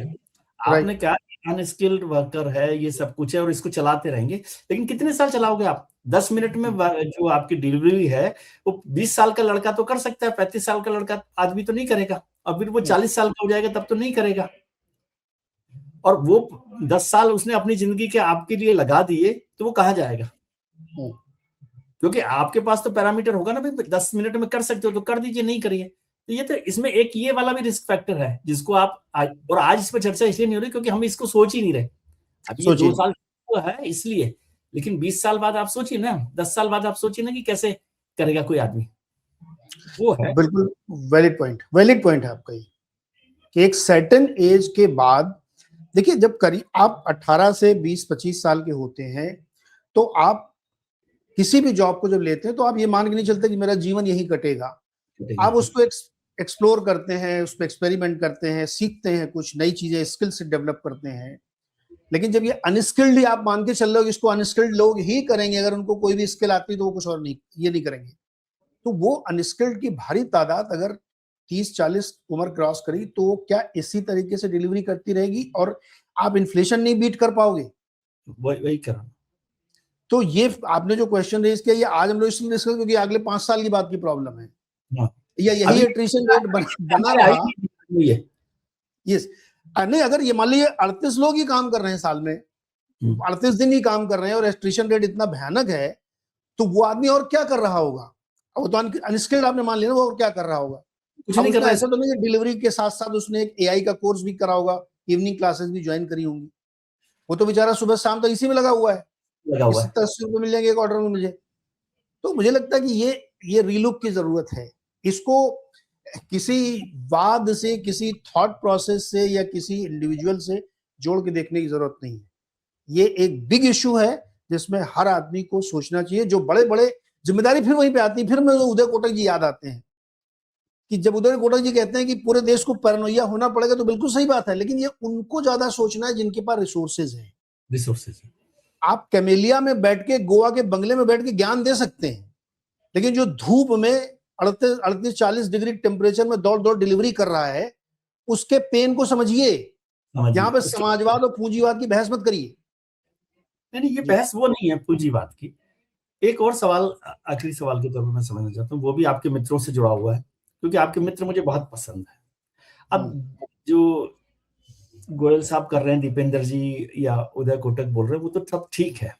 आपने कहा अनस्किल्ड वर्कर है, ये सब कुछ है और इसको चलाते रहेंगे, लेकिन कितने साल चलाओगे आप? 10 मिनट में जो आपकी डिलीवरी है वो 20 साल का लड़का तो कर सकता है, 35 साल का लड़का आदमी तो नहीं करेगा, और फिर वो 40 साल का हो जाएगा तब तो नहीं करेगा। और वो 10 साल उसने अपनी जिंदगी के आपके लिए लगा दिए तो वो कहाँ जाएगा? क्योंकि आपके पास तो पैरामीटर होगा ना भाई, 10 मिनट में कर सकते हो तो कर दीजिए, नहीं करिए। तो ये तो इसमें एक ये वाला भी रिस्क फैक्टर है जिसको आप और आज इस पर चर्चा इसलिए नहीं हो रही क्योंकि हम इसको सोच ही नहीं रहे। अभी ये 2 साल है इसलिए, लेकिन 20 साल बाद आप सोचिए ना, 10 साल बाद आप सोचिए ना कि कैसे करेगा कोई आदमी। वो है बिल्कुल वैलिड पॉइंट है आपका ये कि एक सर्टेन एज के बाद, देखिए जब करीब आप 18 से 20-25 साल के होते हैं तो आप किसी भी जॉब को जब लेते हैं तो आप ये मान के नहीं चलते कि मेरा जीवन यही कटेगा। आप उसको एक्सप्लोर करते हैं, उस पर एक्सपेरिमेंट करते हैं, सीखते हैं, कुछ नई चीजें स्किल से डेवलप करते हैं। लेकिन जब ये अनस्किल्ड ही आप मान के चल रहे हो, इसको अनस्किल्ड लोग ही करेंगे, अगर उनको कोई भी स्किल आती तो वो कुछ और नहीं, ये नहीं करेंगे। तो वो अनस्किल्ड की भारी तादाद अगर 30-40 उम्र क्रॉस करी तो वो क्या इसी तरीके से डिलीवरी करती रहेगी और आप इन्फ्लेशन नहीं बीट कर पाओगे। वही कर। तो ये आपने जो क्वेश्चन रेज किया, ये आज हम लोग इसलिए डिस्कस क्योंकि अगले 5 साल की बात की प्रॉब्लम है, या यही एट्रिशन रेट बना रहा। यस, नहीं अगर ये मान लीजिए 38 लोग ही काम कर रहे हैं साल में, 38 दिन ही काम कर रहे हैं और एट्रिशन रेट इतना भयानक है, तो वो आदमी और क्या कर रहा होगा? वो तो अनस्किल्ड आपने मान लिया ना, वो और क्या कर रहा होगा? कुछ नहीं कर रहा है। ऐसा तो नहीं है डिलीवरी के साथ साथ उसने एक एआई का कोर्स भी करा होगा, इवनिंग क्लासेस भी ज्वाइन करी होंगी। वो तो बेचारा सुबह शाम तक इसी में लगा हुआ है, लगा हुआ है। 70-80 रुपए मिल जाएंगे एक ऑर्डर में मुझे। तो मुझे लगता है कि ये रीलुक की जरूरत है। इसको किसी वाद से, किसी थॉट प्रोसेस से या किसी इंडिविजुअल से जोड़ के देखने की जरूरत नहीं है। ये एक बिग इशू है जिसमें हर आदमी को सोचना चाहिए। जो बड़े बड़े जिम्मेदारी फिर वहीं पे आती है, फिर मुझे उदय कोटक जी याद आते हैं कि जब उदय कोटक जी कहते हैं कि पूरे देश को पैरानोइया होना पड़ेगा, तो बिल्कुल सही बात है, लेकिन ये उनको ज्यादा सोचना है जिनके पास रिसोर्सेज है। रिसोर्सेज। आप कैमेलिया में बैठ के, गोवा के बंगले में बैठ के ज्ञान दे सकते हैं, लेकिन जो धूप में 38-40 डिग्री टेम्परेचर में दौड़ दौड़ डिलीवरी कर रहा है, उसके पेन को समझिए। यहाँ पे समाजवाद और पूंजीवाद की बहस मत करिए। नहीं, ये बहस वो नहीं है पूंजीवाद की। एक और सवाल, आखिरी सवाल के तौर पर मैं समझना चाहता हूँ, वो भी आपके मित्रों से जुड़ा हुआ है, क्योंकि आपके मित्र मुझे बहुत पसंद है। अब जो गोयल साहब कर रहे हैं, दीपेंद्र जी या उदय कोटक बोल रहे हैं, वो तो सब ठीक है।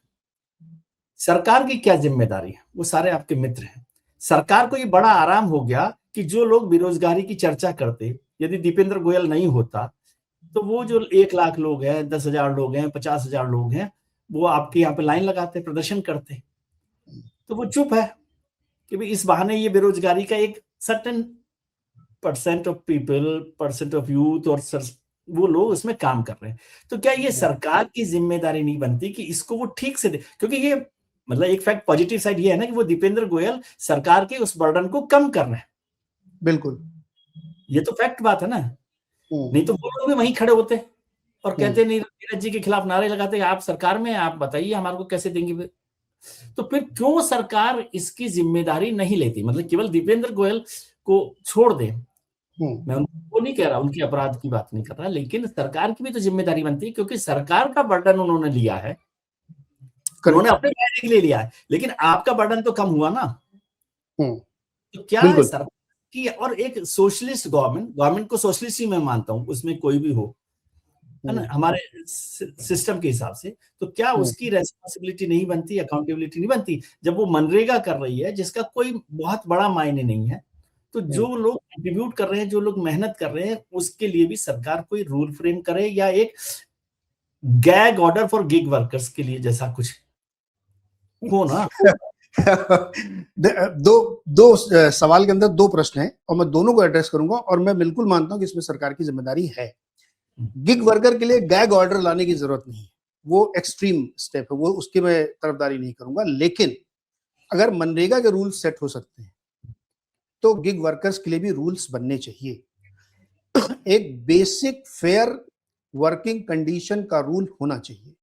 सरकार की क्या जिम्मेदारी है? वो सारे आपके मित्र हैं। सरकार को ये बड़ा आराम हो गया कि जो लोग बेरोजगारी की चर्चा करते, यदि दीपेंद्र गोयल नहीं होता तो वो जो 1 लाख लोग हैं, 10,000 लोग हैं, 50,000 लोग हैं, वो आपके यहाँ पे लाइन लगाते, प्रदर्शन करते। तो वो चुप है कि भाई इस बहाने ये बेरोजगारी का एक certain percent of people, percent of youth और वो लोग उसमें काम कर रहे हैं। तो क्या ये सरकार की जिम्मेदारी नहीं बनती कि इसको वो ठीक से दे? क्योंकि ये मतलब एक फैक्ट पॉजिटिव साइड ये है ना कि वो दीपेंद्र गोयल सरकार के उस बर्डन को कम कर रहे हैं। बिल्कुल, ये तो फैक्ट बात है ना। नहीं तो वो लोग भी वहीं खड़े होते और कहते नीरज जी के खिलाफ नारे लगाते, आप सरकार में, आप बताइए हमारे को कैसे देंगे। तो फिर क्यों सरकार इसकी जिम्मेदारी नहीं लेती? मतलब केवल दीपेंद्र गोयल को छोड़ दे, मैं उनको नहीं कह रहा, उनके अपराध की बात नहीं कर रहा, लेकिन सरकार की भी तो जिम्मेदारी बनती है, क्योंकि सरकार का बर्डन उन्होंने लिया है, उन्होंने अपने फायदे के लिए लिया है, लेकिन आपका बर्डन तो कम हुआ ना। तो क्या है सरकार की? और एक सोशलिस्ट गवर्नमेंट को सोशलिस्ट ही मैं मानता हूं, उसमें कोई भी हो, है ना, हमारे सिस्टम के हिसाब से, तो क्या उसकी रेस्पॉन्सिबिलिटी नहीं बनती, अकाउंटेबिलिटी नहीं बनती? जब वो मनरेगा कर रही है जिसका कोई बहुत बड़ा मायने नहीं है, तो जो लोग कंट्रीब्यूट कर रहे हैं, जो लोग मेहनत कर रहे हैं, उसके लिए भी सरकार कोई रूल फ्रेम करे, या एक gag order for gig workers के लिए जैसा कुछ हो ना। दो सवाल के अंदर 2 प्रश्न हैं और मैं दोनों को एड्रेस करूंगा, और मैं बिल्कुल मानता हूं कि इसमें सरकार की जिम्मेदारी है। गिग वर्कर के लिए गैग ऑर्डर लाने की जरूरत नहीं है, वो एक्सट्रीम स्टेप है, वो उसकी मैं तरफदारी नहीं करूंगा। लेकिन अगर मनरेगा के रूल्स सेट हो सकते हैं तो गिग वर्कर्स के लिए भी रूल्स बनने चाहिए। एक बेसिक फेयर वर्किंग कंडीशन का रूल होना चाहिए,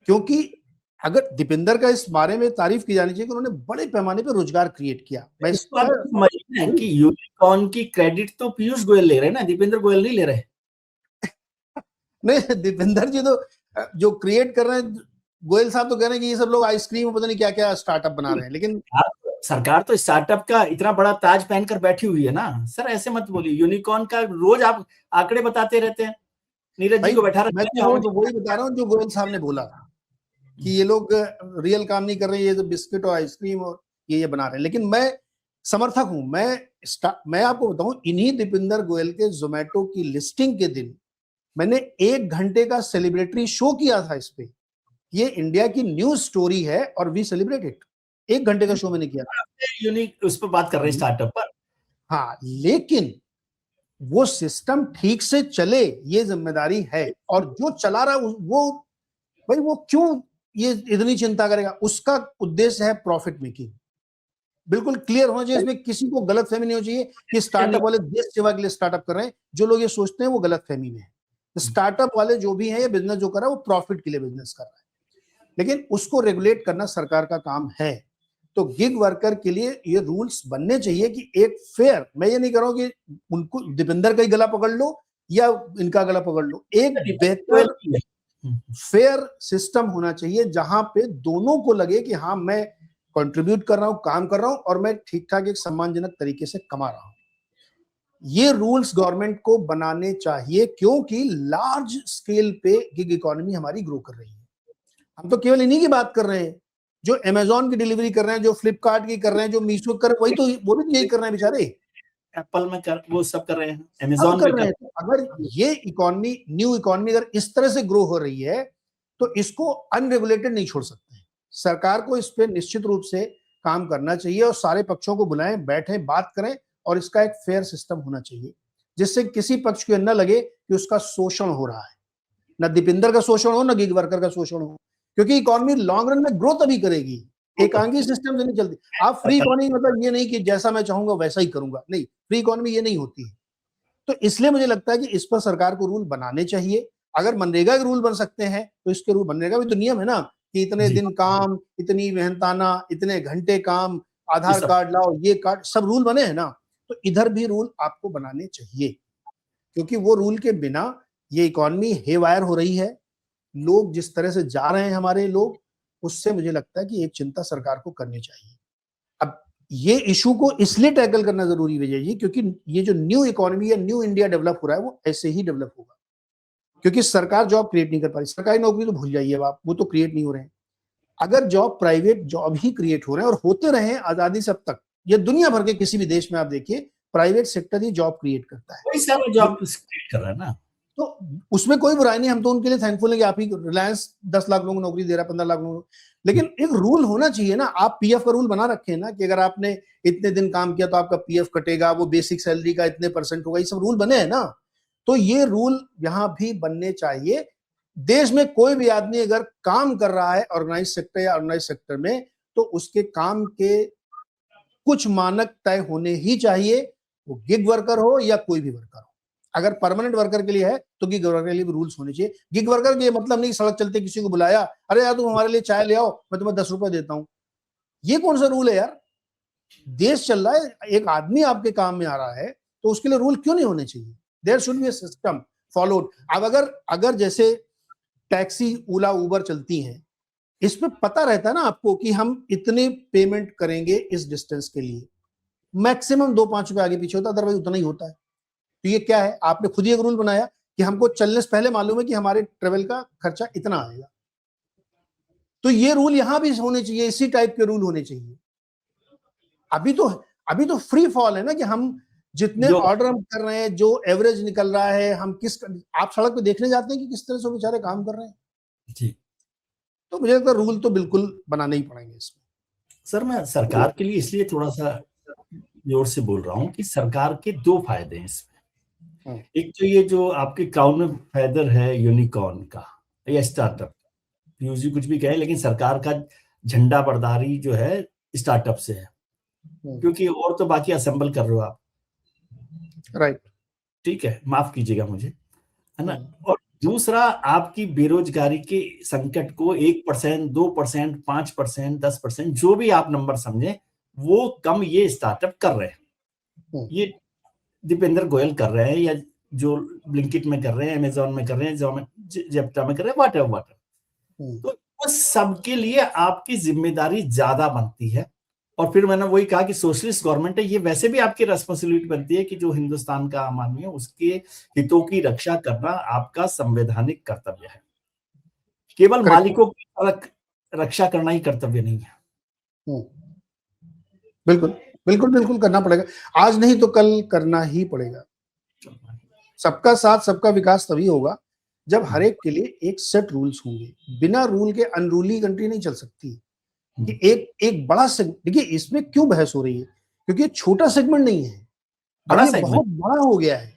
क्योंकि अगर दीपेंद्र का इस बारे में तारीफ की जानी चाहिए कि उन्होंने बड़े पैमाने पर रोजगार क्रिएट किया। मैं कि यूनिकॉर्न की क्रेडिट तो पीयूष गोयल ले रहे हैं ना, दीपेंद्र गोयल नहीं ले रहे। नहीं, दीपेंद्र जी तो जो क्रिएट कर रहे हैं, गोयल साहब तो कह रहे हैं कि ये सब लोग आइसक्रीम पता नहीं क्या क्या स्टार्टअप बना रहे हैं, लेकिन सरकार तो स्टार्टअप का इतना बड़ा ताज पहनकर बैठी हुई है ना। सर ऐसे मत बोलिए, यूनिकॉर्न का रोज आप आंकड़े बताते रहते हैं, नीरज जी को बैठा रखा है। मैं तो वही बता रहा हूँ जो गोयल साहब ने बोला था कि ये लोग रियल काम नहीं कर रहे, ये बिस्किट और आइसक्रीम और ये बना रहे हैं। लेकिन मैं समर्थक हूं। मैं आपको बताऊं, इन्हीं दीपेंद्र गोयल के जोमेटो की लिस्टिंग के दिन मैंने 1 घंटे का सेलिब्रेटरी शो किया था इस पे। ये इंडिया की न्यूज स्टोरी है और वी सेलिब्रेट इट। 1 घंटे का शो मैंने किया था। यूनिक उस पर बात कर रहे हैं, स्टार्टअप पर। हाँ, लेकिन वो सिस्टम ठीक से चले, ये जिम्मेदारी है। और जो चला रहा है वो भाई, वो क्यों ये इतनी चिंता करेगा? उसका उद्देश्य है प्रॉफिट मेकिंग। बिल्कुल क्लियर होना चाहिए, इसमें किसी को गलतफहमी नहीं होनी चाहिए कि स्टार्टअप वाले देश सेवा के लिए स्टार्टअप कर रहे हैं। जो लोग ये सोचते हैं वो गलतफहमी में है। स्टार्टअप वाले जो भी है, ये बिजनेस जो कर रहा है वो प्रॉफिट के लिए बिजनेस कर रहा है, लेकिन उसको रेगुलेट करना सरकार का काम है। तो गिग वर्कर के लिए ये रूल्स बनने चाहिए कि एक फेयर, मैं ये नहीं कर रहा हूं कि उनको दीपेंद्र का ही गला पकड़ लो या इनका गला पकड़ लो, एक बेहतर फेयर सिस्टम होना चाहिए जहां पे दोनों को लगे कि हाँ, मैं कंट्रीब्यूट कर रहा हूं, काम कर रहा हूं और मैं ठीक ठाक एक सम्मानजनक तरीके से कमा रहा हूं। ये रूल्स गवर्नमेंट को बनाने चाहिए, क्योंकि लार्ज स्केल पे गिग इकोनॉमी हमारी ग्रो कर रही है। हम तो केवल इन्हीं की बात कर रहे हैं जो अमेजोन की डिलीवरी कर रहे हैं, जो फ्लिपकार्ट की कर रहे हैं, जो मीशो कर, वही तो वो भी यही कर रहे हैं बेचारे। एप्पल में वो सब कर रहे हैं, सब अमेजोन कर भी रहे कर हैं। अगर ये इकोनॉमी, न्यू इकोनॉमी अगर इस तरह से ग्रो हो रही है तो इसको अनरेगुलेटेड नहीं छोड़ सकते। सरकार को इस पे निश्चित रूप से काम करना चाहिए और सारे पक्षों को बुलाएं, बैठें, बात करें और इसका एक फेयर सिस्टम होना चाहिए जिससे किसी पक्ष को न लगे कि उसका शोषण हो रहा है। न दीपिंदर का शोषण हो, न गिग वर्कर का शोषण हो, क्योंकि इकोनॉमी लॉन्ग रन में ग्रो तभी करेगी, एकांगी सिस्टम से नहीं चलती। आप फ्री इकोनॉमी मतलब ये नहीं कि जैसा मैं चाहूंगा वैसा ही करूंगा, नहीं, फ्री इकोनॉमी ये नहीं होती है। तो इसलिए मुझे लगता है कि इस पर सरकार को रूल बनाने चाहिए। अगर मनरेगा के रूल बन सकते हैं तो इसके रूल, मनरेगा भी तो नियम है ना कि इतने दिन काम, इतनी मेहनताना, इतने घंटे काम, आधार कार्ड लाओ, ये कार्ड, सब रूल बने हैं ना, तो इधर भी रूल आपको बनाने चाहिए, क्योंकि वो रूल के बिना ये इकोनॉमी हेवायर हो रही है। लोग जिस तरह से जा रहे हैं हमारे लोग, उससे मुझे लगता है कि एक चिंता सरकार को करनी चाहिए। अब ये इशू को इसलिए टैकल करना जरूरी है विजय जी, क्योंकि ये जो न्यू इकोनॉमी या न्यू इंडिया डेवलप हो रहा है वो ऐसे ही डेवलप होगा, क्योंकि सरकार जॉब क्रिएट नहीं कर पा रही। सरकारी नौकरी तो भूल जाइए आप, वो तो क्रिएट नहीं हो रहे हैं। अगर जॉब, प्राइवेट जॉब ही क्रिएट हो रहे हैं और होते रहे आजादी से अब तक, ये दुनिया भर के किसी भी देश में आप देखिए, प्राइवेट सेक्टर ही जॉब क्रिएट करता है, वही सारा जॉब क्रिएट कर रहा है ना, तो उसमें कोई बुराई नहीं। हम तो उनके लिए थैंकफुल है कि आप ही, रिलायंस 10 लाख लोगों को नौकरी दे रहा है, 15 लाख लोगों को, लेकिन एक रूल होना चाहिए ना। आप पीएफ का रूल बना रखे हैं ना कि अगर आपने इतने दिन काम किया तो आपका पीएफ कटेगा, वो बेसिक सैलरी का इतने % होगा, ये सब रूल बने हैं ना। तो ये रूल यहां भी बनने चाहिए। देश में कोई भी आदमी अगर काम कर रहा है ऑर्गेनाइज सेक्टर या ऑर्गेनाइज सेक्टर में, तो उसके काम के कुछ मानक तय होने ही चाहिए, वो गिग वर्कर हो या कोई भी वर्कर हो। अगर परमानेंट वर्कर के लिए है तो गिग वर्कर के लिए भी रूल्स होने चाहिए। गिग वर्कर के मतलब नहीं सड़क चलते किसी को बुलाया, अरे यार तुम हमारे लिए चाय ले आओ, मैं तुम्हें 10 रुपए देता हूं। ये कौन सा रूल है यार? देश चल रहा है, एक आदमी आपके काम में आ रहा है तो उसके लिए रूल क्यों नहीं होने चाहिए? There should be a system followed. अब अगर जैसे टैक्सी, ओला, उबर चलती हैं, इसमें पता रहता है ना आपको कि हम इतने पेमेंट करेंगे इस डिस्टेंस के लिए, मैक्सिमम 2-5 रुपए आगे पीछे होता है, अदरवाइज उतना ही होता है। तो ये क्या है? आपने खुद ही एक रूल बनाया कि हमको चलने से पहले मालूम है कि हमारे ट्रेवल का खर्चा इतना आएगा। तो ये रूल यहां भी होने चाहिए, इसी टाइप के रूल होने चाहिए। अभी तो फ्री फॉल है ना कि हम जितने ऑर्डर हम कर रहे हैं, जो एवरेज निकल रहा है, हम आप सड़क पे देखने जाते हैं कि किस तरह से बेचारे काम कर रहे हैं जी। तो मुझे लगता है रूल तो बिल्कुल बनाने ही पड़ेंगे इसमें। सर मैं सरकार के लिए इसलिए थोड़ा सा जोर से बोल रहा हूं कि सरकार के 2 फायदे हैं इसमें। एक तो ये जो आपके क्राउन में फेदर है यूनिकॉर्न का या स्टार्टअप, यूजी कुछ भी कहे, लेकिन सरकार का झंडा बरदारी जो है स्टार्टअप से है, क्योंकि और तो बाकी असेंबल कर रहे हो आप, राइट, ठीक है, माफ कीजिएगा मुझे, है ना। और दूसरा, आपकी बेरोजगारी के संकट को 1%, 2%, 5%, 10%, जो भी आप नंबर समझे, वो कम ये स्टार्टअप कर रहे हैं। ये दीपेंद्र गोयल कर रहे हैं, या जो ब्लिंकिट में कर रहे हैं, अमेजोन में कर रहे हैं, जेप्टा में कर रहे हैं, व्हाटएवर। तो उस सबके लिए आपकी जिम्मेदारी ज्यादा बनती है। और फिर मैंने वही कहा कि सोशलिस्ट गवर्नमेंट है, ये वैसे भी आपकी रेस्पॉन्सिबिलिटी बनती है कि जो हिंदुस्तान का आम आदमी है उसके हितों की रक्षा करना आपका संवैधानिक कर्तव्य है। केवल मालिकों की रक्षा करना ही कर्तव्य नहीं है। बिल्कुल बिल्कुल बिल्कुल करना पड़ेगा, आज नहीं तो कल करना ही पड़ेगा। सबका साथ सबका विकास तभी होगा जब हर एक के लिए एक सेट रूल्स होंगे। बिना रूल के अनरूली कंट्री नहीं चल सकती। कि एक बड़ा सेगमेंट, देखिए इसमें क्यों बहस हो रही है, क्योंकि छोटा सेगमेंट नहीं है, बड़ा सेगमेंट बहुत बड़ा हो गया है।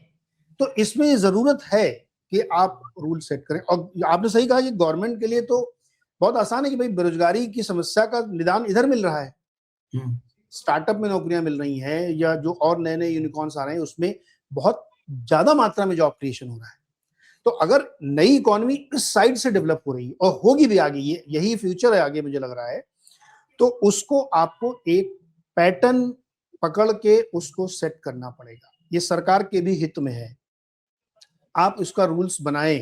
तो इसमें जरूरत है कि आप रूल सेट करें। और आपने सही कहा, ये गवर्नमेंट के लिए तो बहुत आसान है कि भाई बेरोजगारी की समस्या का निदान इधर मिल रहा है, स्टार्टअप में नौकरियां मिल रही हैं, या जो और नए नए यूनिकॉर्न्स आ रहे हैं उसमें बहुत ज्यादा मात्रा में जॉब क्रिएशन हो रहा है। तो अगर नई इकोनॉमी इस साइड से डेवलप हो रही है और होगी भी आगे, ये यही फ्यूचर है आगे मुझे लग रहा है, तो उसको आपको एक पैटर्न पकड़ के उसको सेट करना पड़ेगा। ये सरकार के भी हित में है, आप इसका रूल्स बनाएं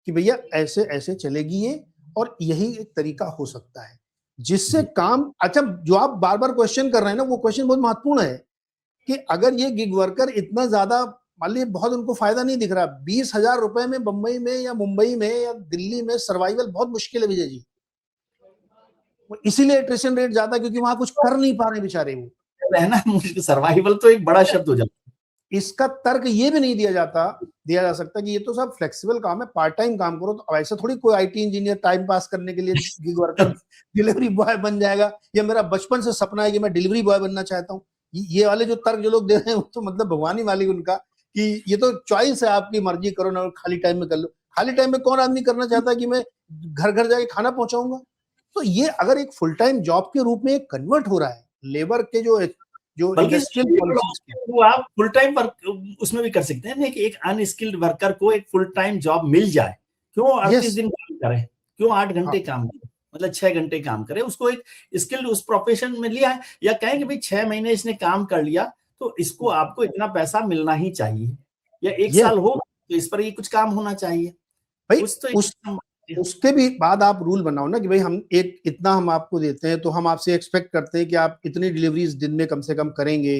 कि भैया ऐसे ऐसे चलेगी ये, और यही एक तरीका हो सकता है जिससे काम। अच्छा, जो आप बार बार क्वेश्चन कर रहे हैं ना, वो क्वेश्चन बहुत महत्वपूर्ण है कि अगर ये गिग वर्कर इतना ज्यादा, मान लीजिए बहुत उनको फायदा नहीं दिख रहा, 20,000 रुपए में बंबई में या मुंबई में या दिल्ली में सर्वाइवल बहुत मुश्किल है विजय जी। इसीलिए एट्रिशन रेट ज्यादा है, क्योंकि वहां कुछ कर नहीं पा रहे बेचारे वो। रहना मुश्किल, सर्वाइवल तो एक बड़ा शब्द हो जाता है। इसका तर्क ये भी नहीं दिया जा सकता कि ये तो सब फ्लेक्सिबल काम है, पार्ट टाइम काम करो। तो ऐसा थोड़ी कोई आईटी इंजीनियर टाइम पास करने के लिए गिग वर्कर डिलीवरी बॉय बन जाएगा, या मेरा बचपन से सपना है कि मैं डिलीवरी बॉय बनना चाहता हूँ। ये वाले जो तर्क जो लोग दे रहे हैं वो तो मतलब भगवान ही मालिक उनका, कि ये तो चॉइस है, आपकी मर्जी करो ना, खाली टाइम में कर लो। खाली टाइम में कौन आदमी करना चाहता है कि मैं घर घर जाके खाना पहुंचाऊंगा? तो ये अगर एक फुल टाइम जॉब के रूप में कन्वर्ट हो रहा है, लेबर के जो बल्कि इंडस्ट्रियल पॉलिसीज वो आप फुल टाइम वर्क उसमें भी कर सकते हैं, कि एक अनस्किल्ड वर्कर को एक फुल टाइम जॉब मिल जाए। क्यों 38 दिन काम करे, क्यों 8 घंटे काम करे, मतलब 6 घंटे काम करे, उसको एक स्किल्ड उस प्रोफेशन में लिया है, या कहें कि भाई 6 महीने इसने काम कर लिया तो इसको आपको इतना पैसा मिलना ही चाहिए, या 1 साल हो तो इस पर ही कुछ काम होना चाहिए भाई। कुछ तो उसके भी बाद आप रूल बनाओ ना कि भाई हम एक इतना हम आपको देते हैं तो हम आपसे एक्सपेक्ट करते हैं कि आप इतनी डिलीवरीज दिन में कम से कम करेंगे।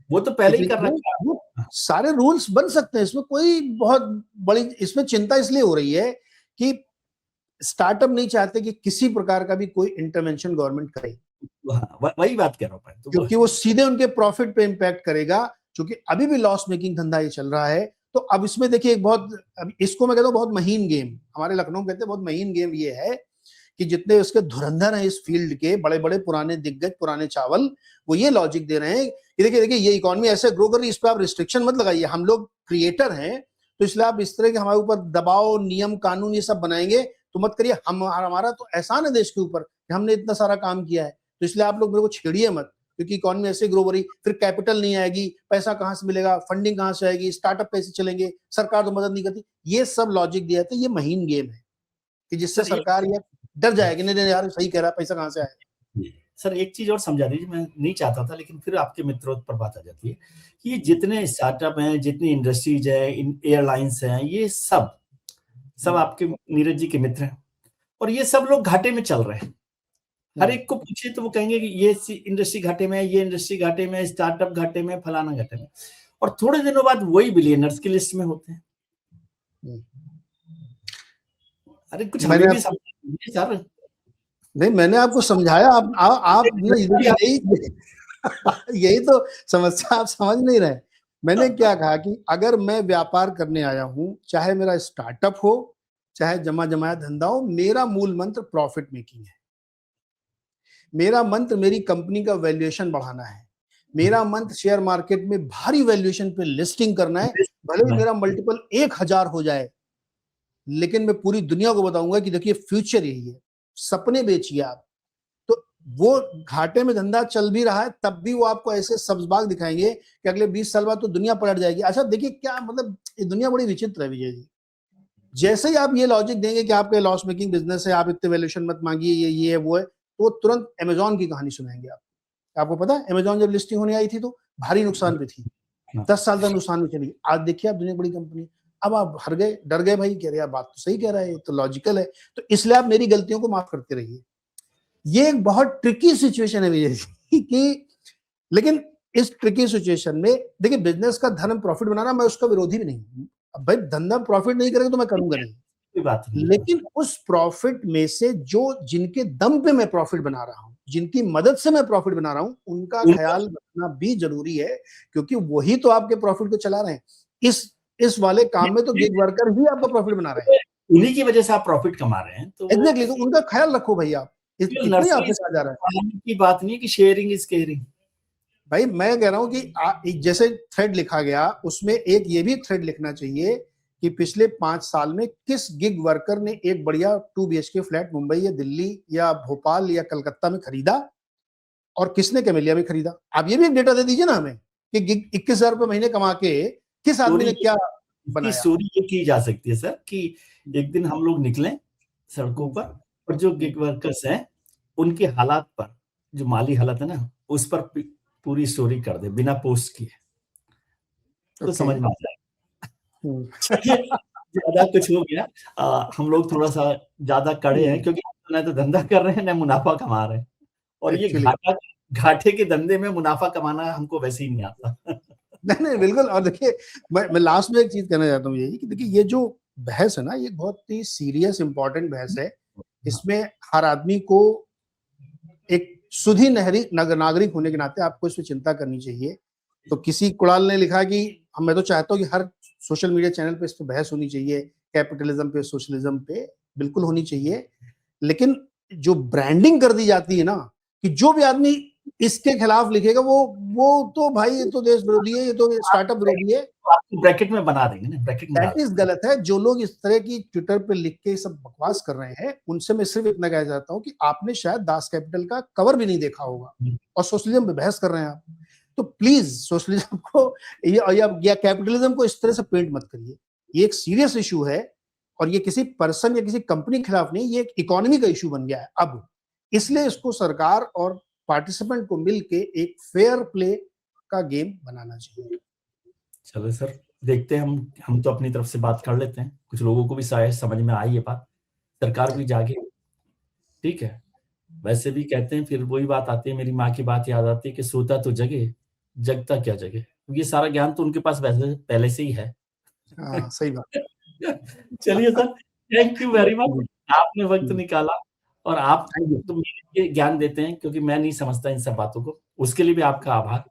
वो तो पहले ही कर रहा है। सारे रूल्स बन सकते हैं, इसमें कोई बहुत बड़ी इसमें चिंता इसलिए हो रही है कि स्टार्टअप नहीं चाहते कि किसी प्रकार का भी कोई इंटरवेंशन गवर्नमेंट करे। वही बात कह रहा हूँ, तो क्योंकि वो सीधे उनके प्रॉफिट पे इंपैक्ट करेगा, क्योंकि अभी भी लॉस मेकिंग धंधा ये चल रहा है। तो अब इसमें देखिए एक बहुत, इसको मैं कहता हूँ बहुत महीन गेम, हमारे लखनऊ कहते हैं बहुत महीन गेम ये है कि जितने उसके धुरंधर हैं इस फील्ड के, बड़े बड़े पुराने दिग्गज, पुराने चावल, वो ये लॉजिक दे रहे हैं कि देखिए ये इकोनॉमी ऐसे ग्रो कर रही है, इस पर आप रिस्ट्रिक्शन मत लगाइए, हम लोग क्रिएटर हैं तो इसलिए आप इस तरह के हमारे ऊपर दबाव, नियम, कानून ये सब बनाएंगे तो मत करिए। हमारा तो एहसान है देश के ऊपर कि हमने इतना सारा काम किया है, तो इसलिए आप लोग मेरे को छेड़िए मत, क्योंकि इकोनॉमी ऐसे ग्रो हो रही, फिर कैपिटल नहीं आएगी, पैसा कहां से मिलेगा, फंडिंग कहां से आएगी, स्टार्टअप कैसे चलेंगे, सरकार तो मदद नहीं करती। ये सब लॉजिक दिया था, ये महीन गेम है कि जिससे सरकार ये डर जाएगी, नहीं यार सही कह रहा है, पैसा कहां से आएगा। सर एक चीज और समझा दीजिए, मैं नहीं चाहता था लेकिन फिर आपके मित्रों पर बात आ जाती है कि ये जितने स्टार्टअप हैं, जितनी इंडस्ट्रीज है, इन एयरलाइंस हैं, ये सब आपके नीरज जी के मित्र हैं, और ये सब लोग घाटे में चल रहे हैं। हर एक को पूछिए तो वो कहेंगे कि ये इंडस्ट्री घाटे में है, ये इंडस्ट्री घाटे में, स्टार्टअप घाटे में, फलाना घाटे में, और थोड़े दिनों बाद वही बिलियनर्स की लिस्ट में होते हैं। अरे कुछ हमें भी समझिए सर। नहीं, मैंने आपको समझाया, आप यही तो समस्या, आप समझ नहीं रहे। मैंने क्या कहा कि अगर मैं व्यापार करने आया हूं, चाहे मेरा स्टार्टअप हो, चाहे जमा जमाया धंधा हो, मेरा मूल मंत्र प्रॉफिट मेकिंग है। मेरा मंत्र मेरी कंपनी का वैल्यूएशन बढ़ाना है। मेरा मंत्र शेयर मार्केट में भारी वैल्यूएशन पे लिस्टिंग करना है, भले ही मेरा मल्टीपल 1000 हो जाए, लेकिन मैं पूरी दुनिया को बताऊंगा कि देखिए फ्यूचर यही है, सपने बेचिए आप। तो वो घाटे में धंधा चल भी रहा है तब भी वो आपको ऐसे सब्जबाग दिखाएंगे कि अगले 20 साल बाद तो दुनिया पलट जाएगी। अच्छा देखिए क्या मतलब, ये दुनिया बड़ी विचित्र है विजय जी। जैसे ही आप ये लॉजिक देंगे कि आपके लॉस मेकिंग बिजनेस है, आप इतने वैल्यूएशन मत मांगिए, ये है वो है, तो तुरंत अमेजॉन की कहानी सुनाएंगे आपको पता है अमेजॉन जब लिस्टिंग होने आई थी तो भारी नुकसान पे थी, 10 साल तक नुकसान में चली। आज देखिए आप, दुनिया बड़ी कंपनी, अब आप हर गए, डर गए भाई, कह रहे यार बात तो सही कह रहा है, तो लॉजिकल है, तो इसलिए आप मेरी गलतियों को माफ करते रहिए। ये एक बहुत ट्रिकी सिचुएशन है विजय जी कि, लेकिन इस ट्रिकी सिचुएशन में देखिए बिजनेस का धर्म प्रॉफिट बनाना, मैं उसका विरोधी भी नहीं। अब भाई धंधा प्रॉफिट नहीं करेगा तो मैं करूंगा नहीं, बात नहीं। लेकिन उस प्रॉफिट में से जो जिनके दम पे मैं प्रॉफिट बना रहा हूं, जिनकी मदद से मैं प्रॉफिट बना रहा हूं, उनका ख्याल रखना भी जरूरी है, क्योंकि वही तो आपके प्रॉफिट को चला रहे हैं। इस वाले काम में तो गिग वर्कर ही आपका प्रॉफिट बना रहे हैं, उन्हीं की वजह से आप प्रॉफिट कमा रहे हैं। तो एग्जैक्टली, तो उनका ख्याल रखो भाई आप, इतना ही आपसे कहा जा रहा है की बात नहीं कि शेयरिंग इज केयरिंग। भाई मैं कह रहा हूं कि जैसे थ्रेड लिखा गया, उसमें एक ये भी थ्रेड लिखना चाहिए कि पिछले 5 साल में किस गिग वर्कर ने एक बढ़िया 2 BHK फ्लैट मुंबई या दिल्ली या भोपाल या कलकत्ता में खरीदा और किसने कैमेलिया में खरीदा। आप ये भी एक डेटा दे दीजिए ना हमें कि गिग 21,000 रुपए महीने कमा के किस आदमी ने क्या बनाया। स्टोरी ये की जा सकती है सर कि एक दिन हम लोग निकले सड़कों पर और जो गिग वर्कर्स हैं उनके हालात पर, जो माली हालत है ना, उस पर पूरी स्टोरी कर दे बिना पोस्ट किए, तो समझ में आ जाएगा। ज्यादा कुछ हो गया, हम लोग थोड़ा सा ज्यादा कड़े हैं क्योंकि न तो धंधा कर रहे हैं न मुनाफा कमा रहे हैं, और ये घाटे के धंधे में मुनाफा कमाना हमको वैसे ही नहीं आता। नहीं बिल्कुल। और देखिए मैं लास्ट में एक चीज कहना चाहता हूँ यही कि देखिए ये जो बहस है ना, ये बहुत ही सीरियस इंपॉर्टेंट बहस है। इसमें हर आदमी को एक सुधी नागरिक होने के नाते आपको इस पे चिंता करनी चाहिए। तो किसी कुणाल ने लिखा कि मैं तो चाहता हूँ कि हर सोशल मीडिया चैनल पे इस पे बहस होनी चाहिए, कैपिटलिज्म पे, सोशलिज्म पे, बिल्कुल होनी चाहिए। लेकिन जो ब्रांडिंग कर दी जाती है ना, कि जो भी आदमी इसके खिलाफ लिखेगा वो तो भाई ये तो देश विरोधी है, ये तो स्टार्टअप विरोधी है, आपको ब्रैकेट में बना देंगे ना, ब्रैकेट में दैट इज गलत है। जो लोग इस तरह की ट्विटर पे लिख के सब बकवास कर रहे हैं, उनसे मैं सिर्फ इतना कहना चाहता हूँ कि आपने शायद दास कैपिटल का कवर भी नहीं देखा होगा और सोशलिज्म पे बहस कर रहे हैं आप। तो प्लीज सोशलिज्म को या कैपिटलिज्म को इस तरह से पेंट मत करिए। ये एक सीरियस इशू है और ये किसी पर्सन या किसी कंपनी के खिलाफ नहीं, ये एक इकोनॉमी का इशू बन गया है अब। इसलिए इसको सरकार और पार्टिसिपेंट को मिलके एक फेयर प्ले का गेम बनाना चाहिए। चलो सर, देखते हैं, हम तो अपनी तरफ से बात कर लेते हैं, कुछ लोगों को भी शायद समझ में आई ये बात, सरकार भी जागे। ठीक है, वैसे भी कहते हैं, फिर वही बात आती है, मेरी माँ की बात याद आती है कि सोता तो जगे, जगता क्या जगे। ये सारा ज्ञान तो उनके पास वैसे पहले से ही है। सही बात। चलिए sir, thank you very much, आपने वक्त निकाला और आप थैंक यू। तो मेरे लिए ज्ञान देते हैं, क्योंकि मैं नहीं समझता इन सब बातों को। उसके लिए भी आपका आभार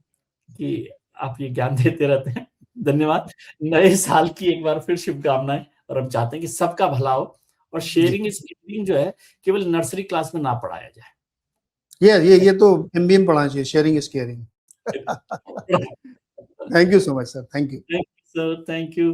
कि आप ये ज्ञान देते रहते हैं। धन्यवाद। नए साल की एक बार फिर शुभकामनाएं, और हम चाहते हैं कि सबका भला हो और शेयरिंग इज केयरिंग जो है केवल नर्सरी क्लास में ना पढ़ाया जाए। ये तो एमबीए पढ़ाना चाहिए, sharing is caring. Thank you so much sir, thank you sir, thank you.